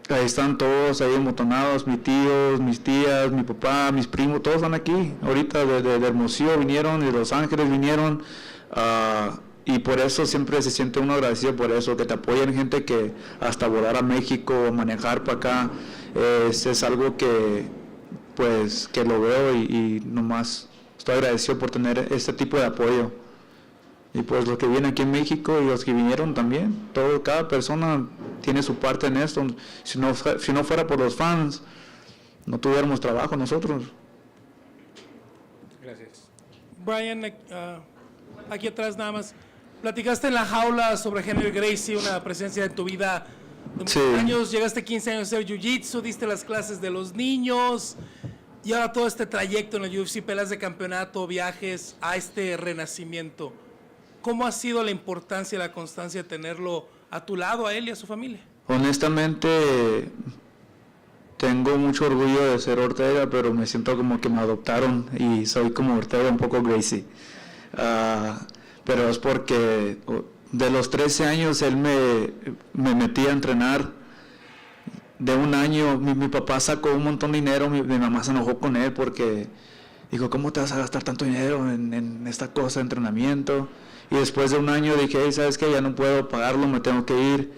ahí están todos ahí emotonados, mis tíos, mis tías, mi papá, mis primos, todos están aquí. Ahorita de Hermosillo vinieron, de Los Ángeles vinieron. Y por eso siempre se siente uno agradecido por eso, que te apoyen gente que hasta volar a México, manejar para acá, es algo que pues que lo veo y nomás estoy agradecido por tener este tipo de apoyo. Y pues los que vienen aquí en México y los que vinieron también, cada persona tiene su parte en esto. Si no fuera por los fans, no tuviéramos trabajo nosotros. Gracias. Brian, aquí atrás nada más. Platicaste en la jaula sobre Henry Gracie, una presencia en tu vida de muchos años. Llegaste 15 años a hacer jiu-jitsu, diste las clases de los niños y ahora todo este trayecto en el UFC, peleas de campeonato, viajes a este renacimiento. ¿Cómo ha sido la importancia y la constancia de tenerlo a tu lado, a él y a su familia? Honestamente, tengo mucho orgullo de ser Ortega, pero me siento como que me adoptaron y soy como Ortega, un poco Gracie. Pero es porque de los 13 años él me metía a entrenar. De un año mi papá sacó un montón de dinero, mi mamá se enojó con él porque dijo, ¿cómo te vas a gastar tanto dinero en esta cosa de entrenamiento? Y después de un año dije, hey, ¿sabes qué? Ya no puedo pagarlo, me tengo que ir.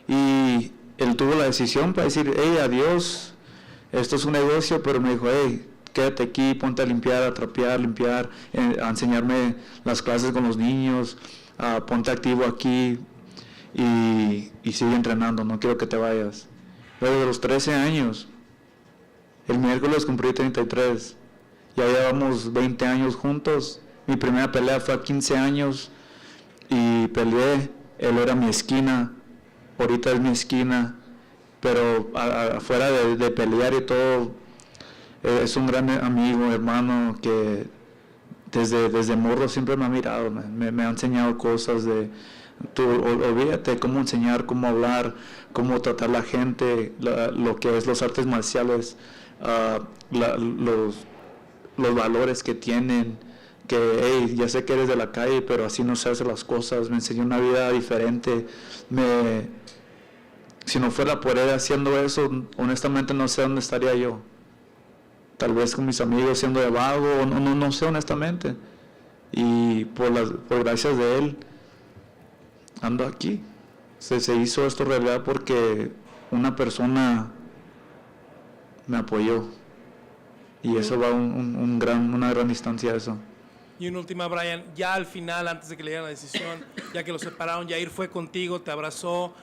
Y él tuvo la decisión para decir, hey, adiós, esto es un negocio, pero me dijo, hey, quédate aquí, ponte a limpiar, a trapear, limpiar, a enseñarme las clases con los niños, ponte activo aquí y sigue entrenando, no quiero que te vayas. Luego de los 13 años, el miércoles cumplí 33, ya llevamos 20 años juntos, mi primera pelea fue a 15 años y peleé, él era mi esquina, ahorita es mi esquina, pero afuera de pelear y todo, es un gran amigo, hermano, que desde morro siempre me ha mirado, me ha enseñado cosas olvídate cómo enseñar, cómo hablar, cómo tratar a la gente, lo que es los artes marciales, los valores que tienen, que hey, ya sé que eres de la calle, pero así no se hacen las cosas, me enseñó una vida diferente, si no fuera por él haciendo eso, honestamente no sé dónde estaría yo. Tal vez con mis amigos siendo de vago, no sé honestamente. Y por gracias de él, ando aquí. Se hizo esto realidad porque una persona me apoyó. Y eso va una gran distancia a eso. Y una última, Brian, ya al final, antes de que le dieran la decisión, ya que lo separaron, Yair fue contigo, te abrazó,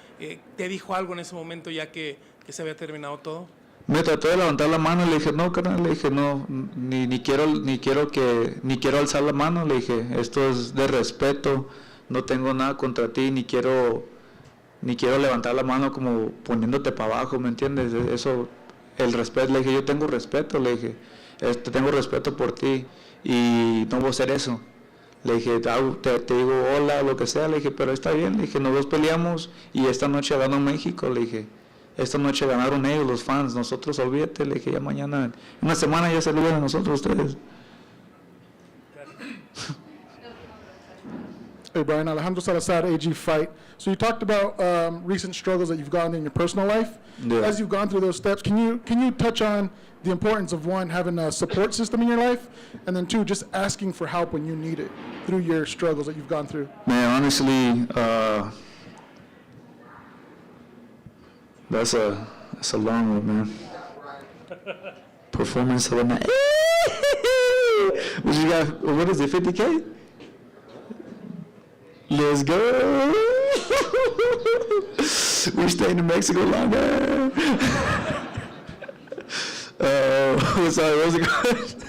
te dijo algo en ese momento ya que se había terminado todo. Me trató de levantar la mano, le dije, no, carnal, le dije, no, ni quiero alzar la mano, le dije, esto es de respeto, no tengo nada contra ti, ni quiero levantar la mano como poniéndote para abajo, ¿me entiendes? Eso, el respeto, le dije, yo tengo respeto, le dije, tengo respeto por ti y no voy a hacer eso. Le dije, te digo hola, lo que sea, le dije, pero está bien, le dije, nosotros peleamos y esta noche ganó México, le dije. Esta noche ganaron ellos, los fans, nosotros olvídate, le dije, ya mañana, una semana ya se olvidan de nosotros ustedes. Hey Brian, Alejandro Salazar, AG Fight. So you talked about recent struggles that you've gone in your personal life. Yeah. As you've gone through those steps, can you touch on the importance of one, having a support system in your life, and then two, just asking for help when you need it through your struggles that you've gone through? Man, honestly, that's a long one, man. Performance of the night. What you got? What is it? 50K? Let's go. We stayed in Mexico longer. Sorry, what was it called?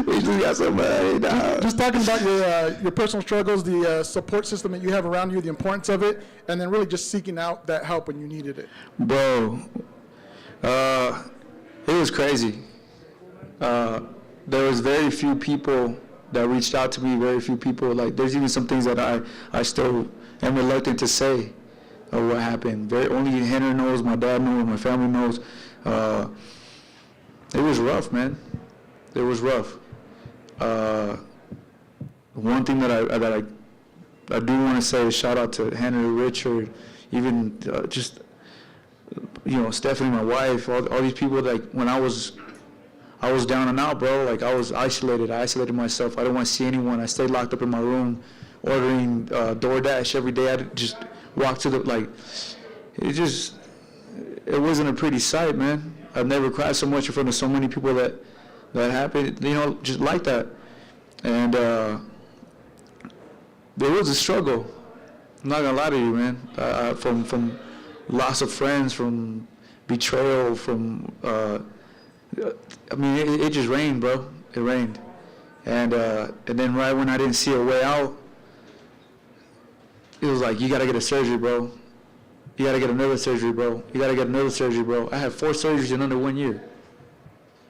We just got some money now. Just talking about your personal struggles, the support system that you have around you, the importance of it, and then really just seeking out that help when you needed it. Bro, it was crazy. There was very few people that reached out to me, very few people. Like, there's even some things that I still am reluctant to say of what happened. Only Henry knows, my dad knows, my family knows. It was rough, man. It was rough. One thing that I do want to say is shout out to Henry, Richard, even just, Stephanie, my wife, all these people. Like, when I was down and out, bro. Like, I was isolated. I isolated myself. I didn't want to see anyone. I stayed locked up in my room, ordering DoorDash every day. I just walked to it wasn't a pretty sight, man. I've never cried so much in front of so many people that happened, just like that. And there was a struggle. I'm not gonna lie to you, man. From loss of friends, from betrayal, from it just rained, bro. It rained, and then right when I didn't see a way out, it was like, you gotta get a surgery, bro. You gotta get another surgery, bro. You gotta get another surgery, bro. I had 4 surgeries in under 1 year.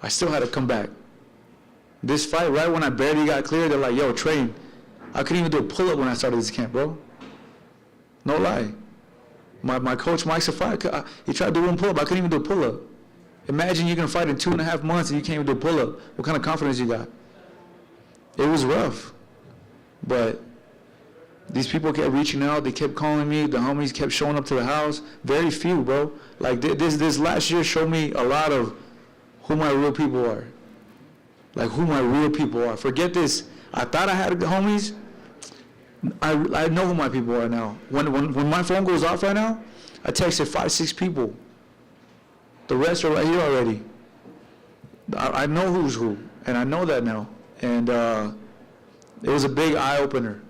I still had to come back. This fight, right when I barely got cleared, they're like, yo, train. I couldn't even do a pull-up when I started this camp, bro. No lie. My coach, Mike Safari, he tried to do one pull-up. I couldn't even do a pull-up. Imagine you're going to fight in 2.5 months and you can't even do a pull-up. What kind of confidence you got? It was rough. But these people kept reaching out. They kept calling me. The homies kept showing up to the house. Very few, bro. Like, this last year showed me a lot of who my real people are. Like, who my real people are. Forget this. I thought I had homies. I know who my people are now. When my phone goes off right now, I texted 5, 6 people. The rest are right here already. I know who's who, and I know that now. And it was a big eye-opener.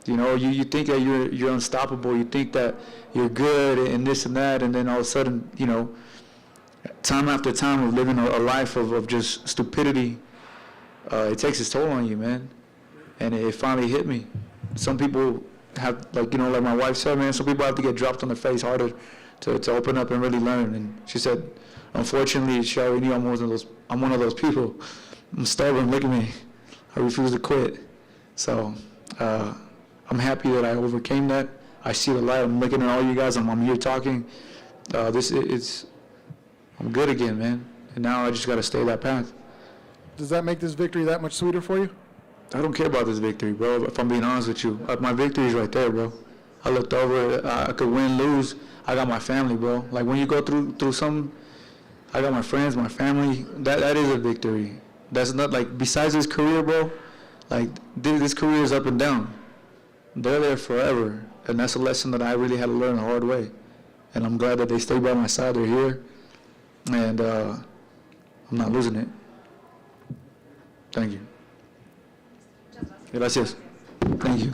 You think that you're unstoppable. You think that you're good and this and that, and then all of a sudden, time after time of living a life of just stupidity, it takes its toll on you, man. And it finally hit me. Some people have, like my wife said, man, some people have to get dropped on the face harder to open up and really learn. And she said, unfortunately, she already knew I'm one of those people. I'm stubborn, look at me. I refuse to quit. So I'm happy that I overcame that. I see the light. I'm looking at all you guys. I'm here talking. I'm good again, man. And now I just got to stay that path. Does that make this victory that much sweeter for you? I don't care about this victory, bro, if I'm being honest with you. My victory is right there, bro. I looked over, I could win, lose. I got my family, bro. Like, when you go through something, I got my friends, my family. That is a victory. That's not, like, besides this career, bro, like, this career is up and down. They're there forever. And that's a lesson that I really had to learn the hard way. And I'm glad that they stay by my side. They're here. And I'm not losing it. Thank you. Gracias. Thank you.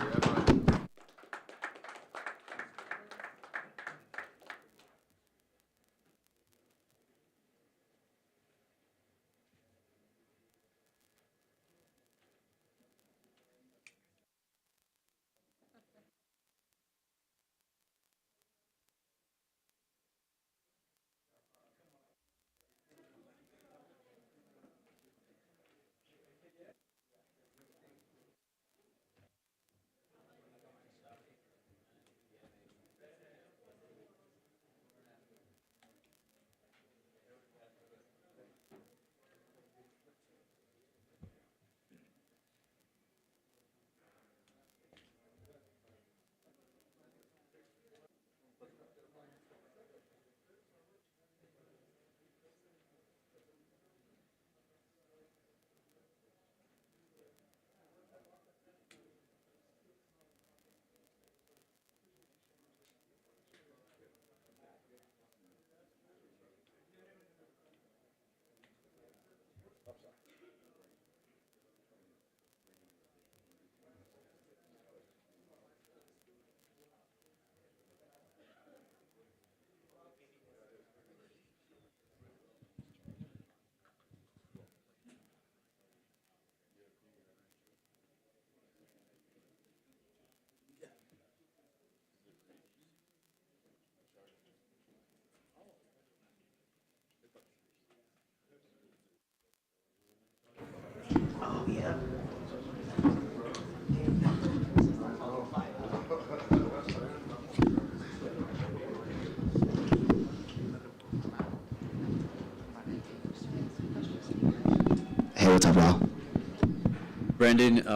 Brandon,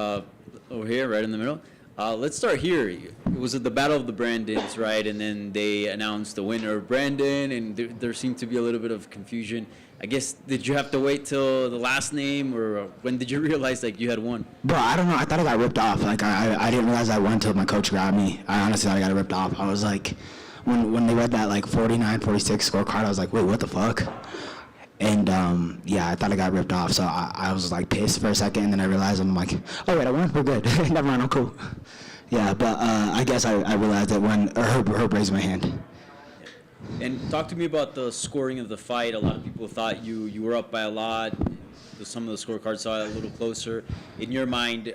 over here, right in the middle. Let's start here. It was at the Battle of the Brandons, right? And then they announced the winner, Brandon, and there seemed to be a little bit of confusion. I guess, did you have to wait till the last name, or when did you realize like you had won? Bro, I don't know. I thought I got ripped off. Like I didn't realize I won until my coach grabbed me. I honestly thought I got ripped off. I was like, when they read that like 49-46 scorecard, I was like, wait, what the fuck? And yeah, I thought I got ripped off. So I was like pissed for a second, and then I realized I'm like, oh wait, I won. We're good. Never mind, I'm cool. Yeah, but I guess I realized it when Herb raised my hand. And talk to me about the scoring of the fight. A lot of people thought you were up by a lot. Some of the scorecards saw it a little closer. In your mind,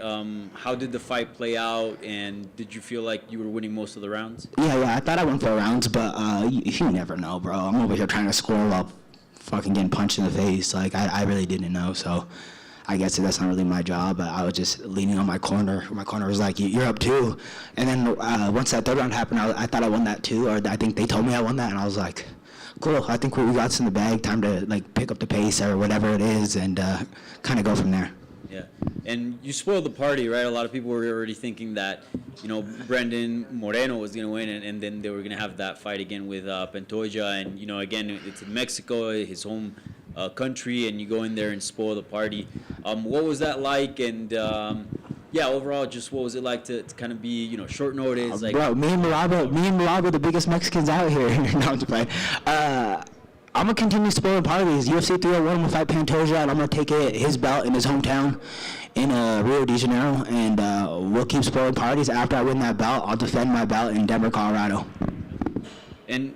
how did the fight play out, and did you feel like you were winning most of the rounds? Yeah, I thought I won 4 rounds, but you never know, bro. I'm over here trying to score while fucking getting punched in the face. Like, I really didn't know, so I guess that's not really my job. But I was just leaning on my corner. My corner was like, you're up 2. And then once that 3rd round happened, I thought I won that too, or I think they told me I won that, and I was like, cool, I think we got this in the bag, time to like pick up the pace or whatever it is, and kind of go from there. Yeah, and you spoiled the party, right? A lot of people were already thinking that, Brandon Moreno was going to win, and then they were going to have that fight again with Pantoja, and, again, it's in Mexico, his home country, and you go in there and spoil the party. What was that like, and yeah, overall, just what was it like to kind of be, short notice? Like, bro, me and Malabo, the biggest Mexicans out here. No, I'm just playing. I'm going to continue spoiling parties. UFC 301, I'm going to fight Pantoja, and I'm going to take his belt in his hometown in Rio de Janeiro, and we'll keep spoiling parties. After I win that belt, I'll defend my belt in Denver, Colorado. And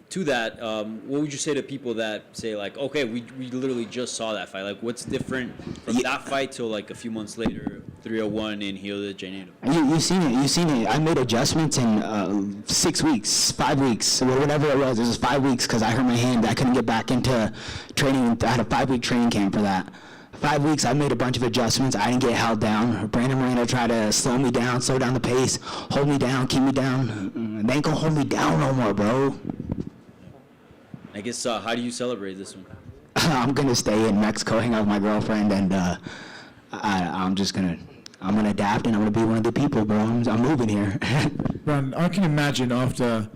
to that, what would you say to people that say, like, okay, we literally just saw that fight? Like, what's different from that fight till, like, a few months later, 301 in Rio de Janeiro? You've seen it. I made adjustments in 6 weeks, 5 weeks, whatever it was. It was 5 weeks because I hurt my hand. I couldn't get back into training. I had a 5-week training camp for that. 5 weeks, I made a bunch of adjustments. I didn't get held down. Brandon Moreno tried to slow me down, slow down the pace, hold me down, keep me down. They ain't gonna hold me down no more, bro. I guess, how do you celebrate this one? I'm gonna stay in Mexico, hang out with my girlfriend, and I'm gonna adapt, and I'm gonna be one of the people, bro. I'm moving here. Ron, I can imagine after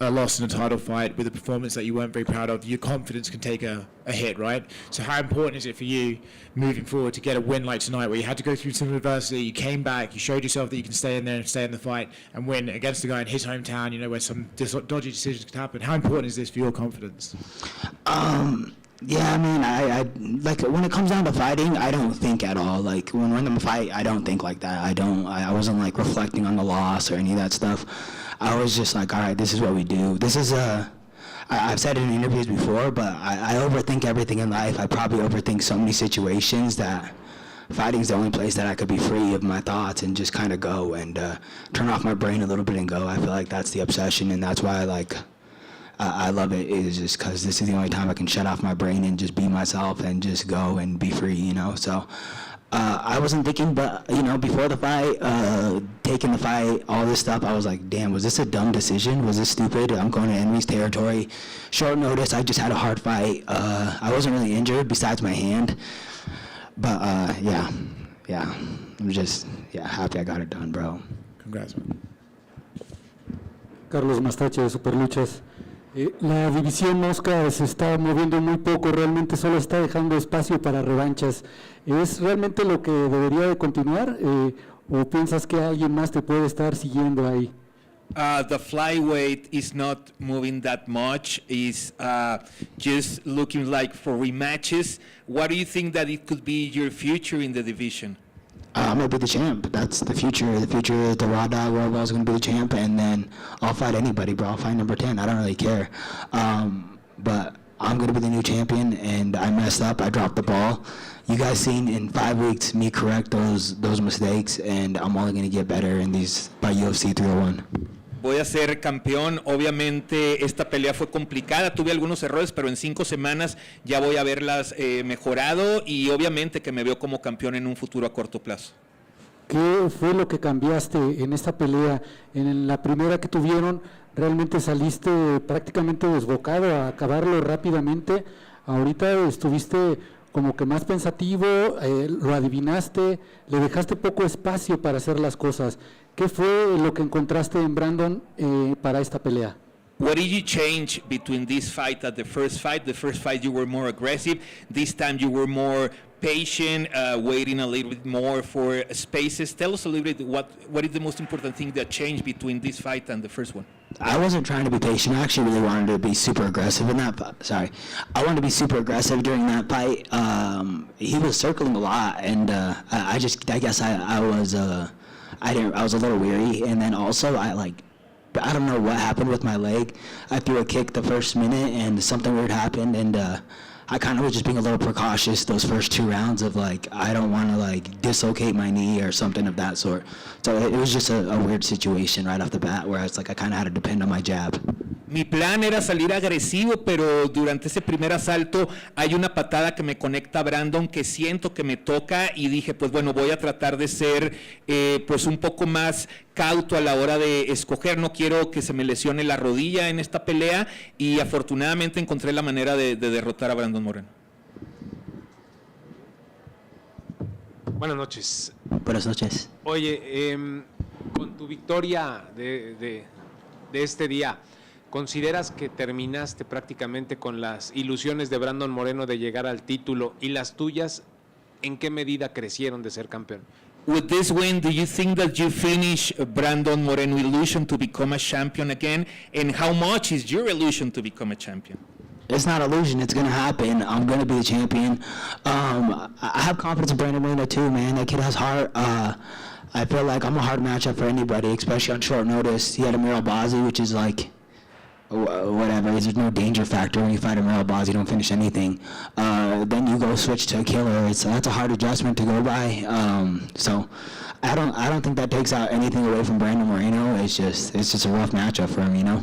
a loss in a title fight with a performance that you weren't very proud of, your confidence can take a hit, right? So how important is it for you moving forward to get a win like tonight, where you had to go through some adversity, you came back, you showed yourself that you can stay in there and stay in the fight and win against a guy in his hometown, where some dodgy decisions could happen. How important is this for your confidence? Yeah, I mean, I like when it comes down to fighting, I don't think at all. Like when I'm in a fight, I don't think like that. I wasn't like reflecting on the loss or any of that stuff. I was just like, all right, this is what we do. This is I've said it in interviews before, but I overthink everything in life. I probably overthink so many situations that fighting's the only place that I could be free of my thoughts and just kind of go and turn off my brain a little bit and go. I feel like that's the obsession, and that's why I love it, is just because this is the only time I can shut off my brain and just be myself and just go and be free, So I wasn't thinking, but, before the fight, taking the fight, all this stuff, I was like, damn, was this a dumb decision? Was this stupid? I'm going to enemy's territory. Short notice, I just had a hard fight. I wasn't really injured besides my hand. But, yeah, I'm just, happy I got it done, bro. Congrats, man. Carlos Mastache de Superluchas. La división Oscar se está moviendo muy poco, realmente solo está dejando espacio para revanchas. ¿Es realmente lo que debería de continuar o piensas que alguien más te puede estar siguiendo ahí? The flyweight is not moving that much, is just looking like for rematches. What do you think that it could be your future in the division? I'm going to be the champ. That's the future. The future is the Raw Dog World Ball is going to be the champ, and then I'll fight anybody, bro. I'll fight number 10. I don't really care. But I'm going to be the new champion, and I messed up. I dropped the ball. You guys seen in 5 weeks me correct those mistakes, and I'm only going to get better in these by UFC 301. Voy a ser campeón. Obviamente esta pelea fue complicada, tuve algunos errores, pero en 5 semanas ya voy a haberlas mejorado, y obviamente que me veo como campeón en un futuro a corto plazo. ¿Qué fue lo que cambiaste en esta pelea? En la primera que tuvieron, realmente saliste prácticamente desbocado a acabarlo rápidamente. Ahorita estuviste como que más pensativo, lo adivinaste, le dejaste poco espacio para hacer las cosas. ¿Qué fue lo que encontraste en Brandon para esta pelea? What did you change between this fight and the first fight? The first fight you were more aggressive. This time you were more patient, waiting a little bit more for spaces. Tell us a little bit what is the most important thing that changed between this fight and the first one? I wasn't trying to be patient. I actually really wanted to be super aggressive in that fight. Sorry. I wanted to be super aggressive during that fight. He was circling a lot, and I guess I was a little weary, and then also I don't know what happened with my leg. I threw a kick the first minute and something weird happened, and I kind of was just being a little precautious those first 2 rounds of I don't want to dislocate my knee or something of that sort. So it was just a weird situation right off the bat where it's I kind of had to depend on my jab. Mi plan era salir agresivo, pero durante ese primer asalto hay una patada que me conecta a Brandon que siento que me toca y dije, pues bueno, voy a tratar de ser pues un poco más cauto a la hora de escoger, no quiero que se me lesione la rodilla en esta pelea y afortunadamente encontré la manera de derrotar a Brandon Moreno. Buenas noches. Buenas noches. Oye, con tu victoria de este día, ¿consideras que terminaste prácticamente con las ilusiones de Brandon Moreno de llegar al título y las tuyas en qué medida crecieron de ser campeón? With this win, do you think that you finish Brandon Moreno illusion to become a champion again? And how much is your illusion to become a champion? It's not illusion. It's going to happen. I'm going to be the champion. I have confidence in Brandon Moreno too, man. That kid has heart. I feel like I'm a hard matchup for anybody, especially on short notice. He had Amir Albazi, which is whatever. There's no danger factor when you fight Amir Albazi. You don't finish anything. Then you go switch to a killer. That's a hard adjustment to go by. So I don't think that takes out anything away from Brandon Moreno. It's just a rough matchup for him, you know.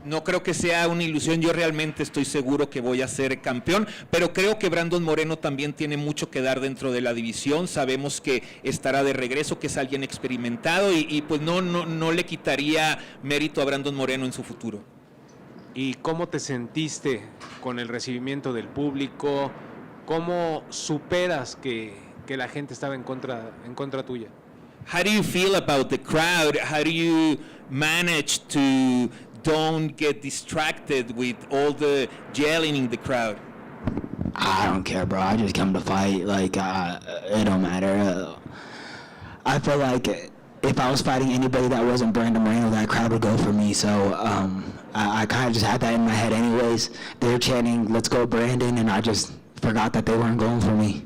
No creo que sea una ilusión, yo realmente estoy seguro que voy a ser campeón, pero creo que Brandon Moreno también tiene mucho que dar dentro de la división, sabemos que estará de regreso, que es alguien experimentado y pues no le quitaría mérito a Brandon Moreno en su futuro. ¿Y cómo te sentiste con el recibimiento del público? ¿Cómo superas que la gente estaba en contra tuya? How do you feel about the crowd? How do you manage to don't get distracted with all the yelling in the crowd? I don't care, bro. I just come to fight. It don't matter. I feel like if I was fighting anybody that wasn't Brandon Moreno, that crowd would go for me. So I kind of just had that in my head anyways. They were chanting, "Let's go, Brandon," and I just forgot that they weren't going for me.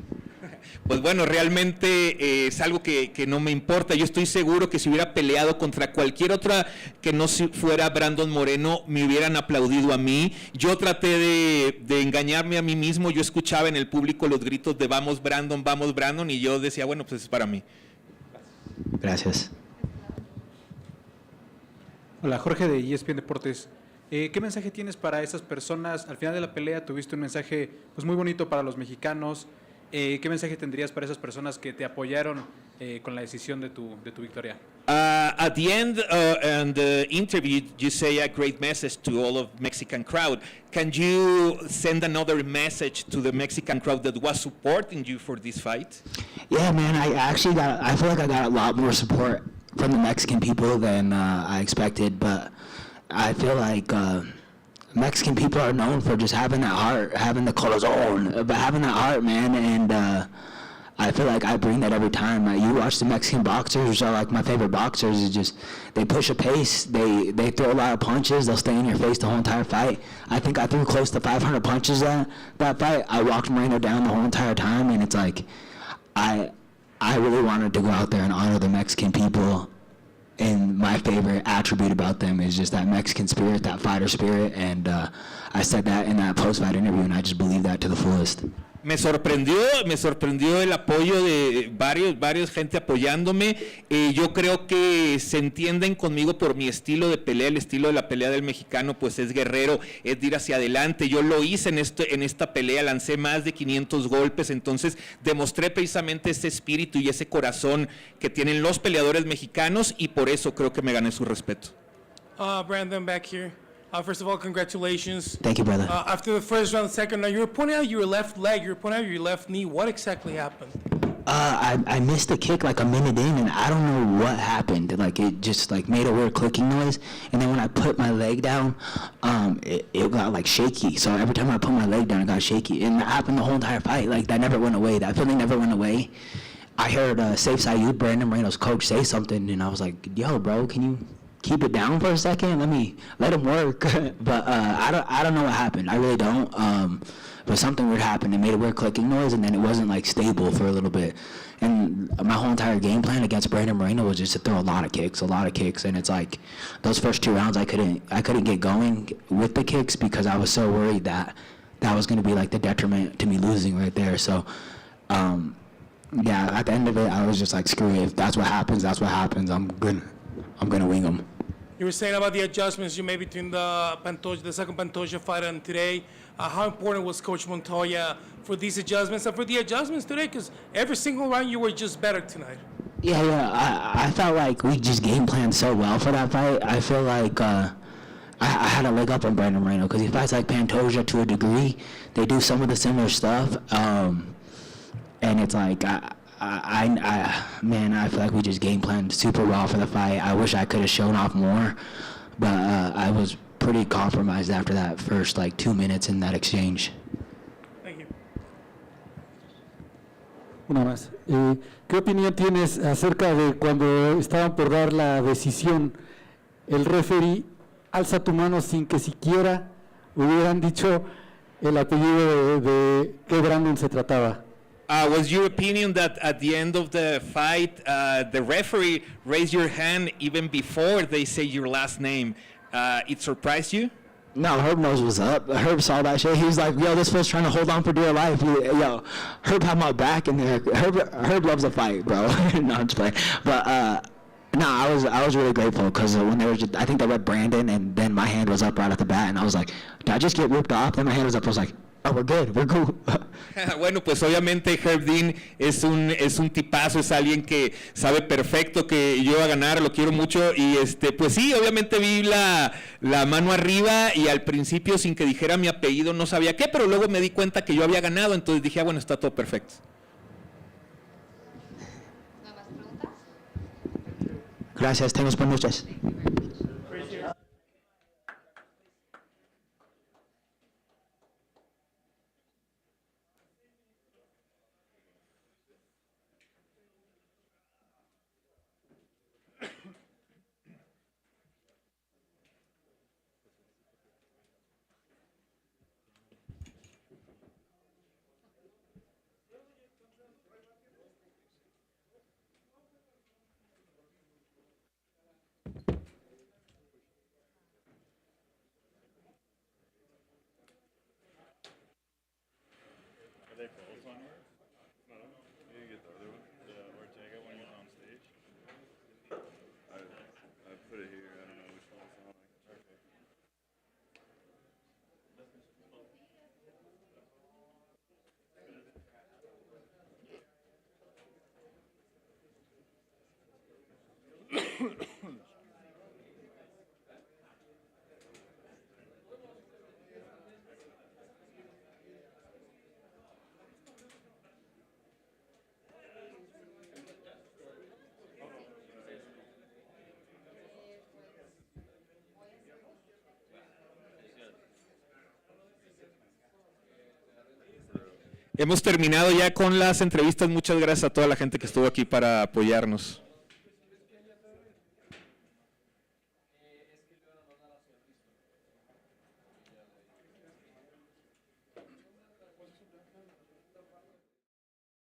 Pues bueno, realmente es algo que no me importa. Yo estoy seguro que si hubiera peleado contra cualquier otra que no fuera Brandon Moreno, me hubieran aplaudido a mí. Yo traté de engañarme a mí mismo. Yo escuchaba en el público los gritos de vamos Brandon, y yo decía, bueno, pues es para mí. Gracias. Hola, Jorge de ESPN Deportes. ¿Qué mensaje tienes para esas personas? Al final de la pelea tuviste un mensaje pues muy bonito para los mexicanos. ¿Qué mensaje tendrías para esas personas que te apoyaron con la decisión de tu victoria? At the end and the interview, you say a great message to all of Mexican crowd. Can you send another message to the Mexican crowd that was supporting you for this fight? Yeah, man. I feel like I got a lot more support from the Mexican people than I expected, but I feel like Mexican people are known for just having that heart, having the corazón, but having that heart, man, and I feel like I bring that every time. You watch the Mexican boxers, which are my favorite boxers, is just, they push a pace, they throw a lot of punches, they'll stay in your face the whole entire fight. I think I threw close to 500 punches that fight. I walked Moreno down the whole entire time, and it's I really wanted to go out there and honor the Mexican people. And my favorite attribute about them is just that Mexican spirit, that fighter spirit, and I said that in that post-fight interview, and I just believe that to the fullest. Me sorprendió el apoyo de varios gente apoyándome. Yo creo que se entienden conmigo por mi estilo de pelea. El estilo de la pelea del mexicano pues es guerrero, es de ir hacia adelante. Yo lo hice en esta pelea, lancé más de 500 golpes, entonces demostré precisamente ese espíritu y ese corazón que tienen los peleadores mexicanos y por eso creo que me gané su respeto. Brandon, back here. First of all, congratulations. Thank you, brother. After the first round, second round, you were pointing out your left leg, you were pointing out your left knee. What exactly happened? I missed the kick like a minute in, and I don't know what happened. Like it just like made a weird clicking noise, and then when I put my leg down, it got like shaky. So every time I put my leg down, it got shaky, and that happened the whole entire fight. Like that never went away. That feeling never went away. I heard Safe Sayud, Brandon Moreno's coach, say something, and I was like, "Yo, bro, can you keep it down for a second? Let him work." But I don't know what happened. I really don't. But something weird happened. It made a weird clicking noise, and then it wasn't like stable for a little bit. And my whole entire game plan against Brandon Moreno was just to throw a lot of kicks. And it's like those first 2 rounds, I couldn't get going with the kicks because I was so worried that was going to be like the detriment to me losing right there. So, yeah, at the end of it, I was just like, screw it. If that's what happens, that's what happens. I'm gonna wing them. You were saying about the adjustments you made between the second Pantoja fight and today. How important was Coach Montoya for these adjustments and for the adjustments today? Because every single round you were just better tonight. Yeah. I felt like we just game planned so well for that fight. I feel like I had a leg up on Brandon Moreno because he fights like Pantoja to a degree. They do some of the similar stuff, and it's like I feel like we just game planned super well for the fight. I wish I could have shown off more, but I was pretty compromised after that first like 2 minutes in that exchange. Thank you. Una más. ¿Qué opinión tienes acerca de cuando estaban por dar la decisión, el referee alza tu mano sin que siquiera hubieran dicho el apellido de qué Brandon se trataba? Was your opinion that at the end of the fight, the referee raised your hand even before they say your last name? It surprised you? No, Herb knows what's up. Herb saw that shit. He was like, "Yo, this fool's trying to hold on for dear life." Yo, Herb had my back in there. Herb loves a fight, bro. No, I'm just playing. But no, I was really grateful because when they were just, I think they read Brandon, and then my hand was up right at the bat, and I was like, "Did I just get ripped off?" Then my hand was up. I was like, "Oh, we're good. We're cool." Bueno, pues obviamente Herb Dean es un tipazo, es alguien que sabe perfecto que yo voy a ganar, lo quiero mucho y pues sí, obviamente vi la mano arriba y al principio sin que dijera mi apellido no sabía qué, pero luego me di cuenta que yo había ganado, entonces dije, bueno, está todo perfecto. Gracias, tenemos buenas noches. Are they both on yours? No. You get the other one, the Ortega when he was on stage. I put it here. I don't know which one it's on. Okay. Hemos terminado ya con las entrevistas. Muchas gracias a toda la gente que estuvo aquí para apoyarnos.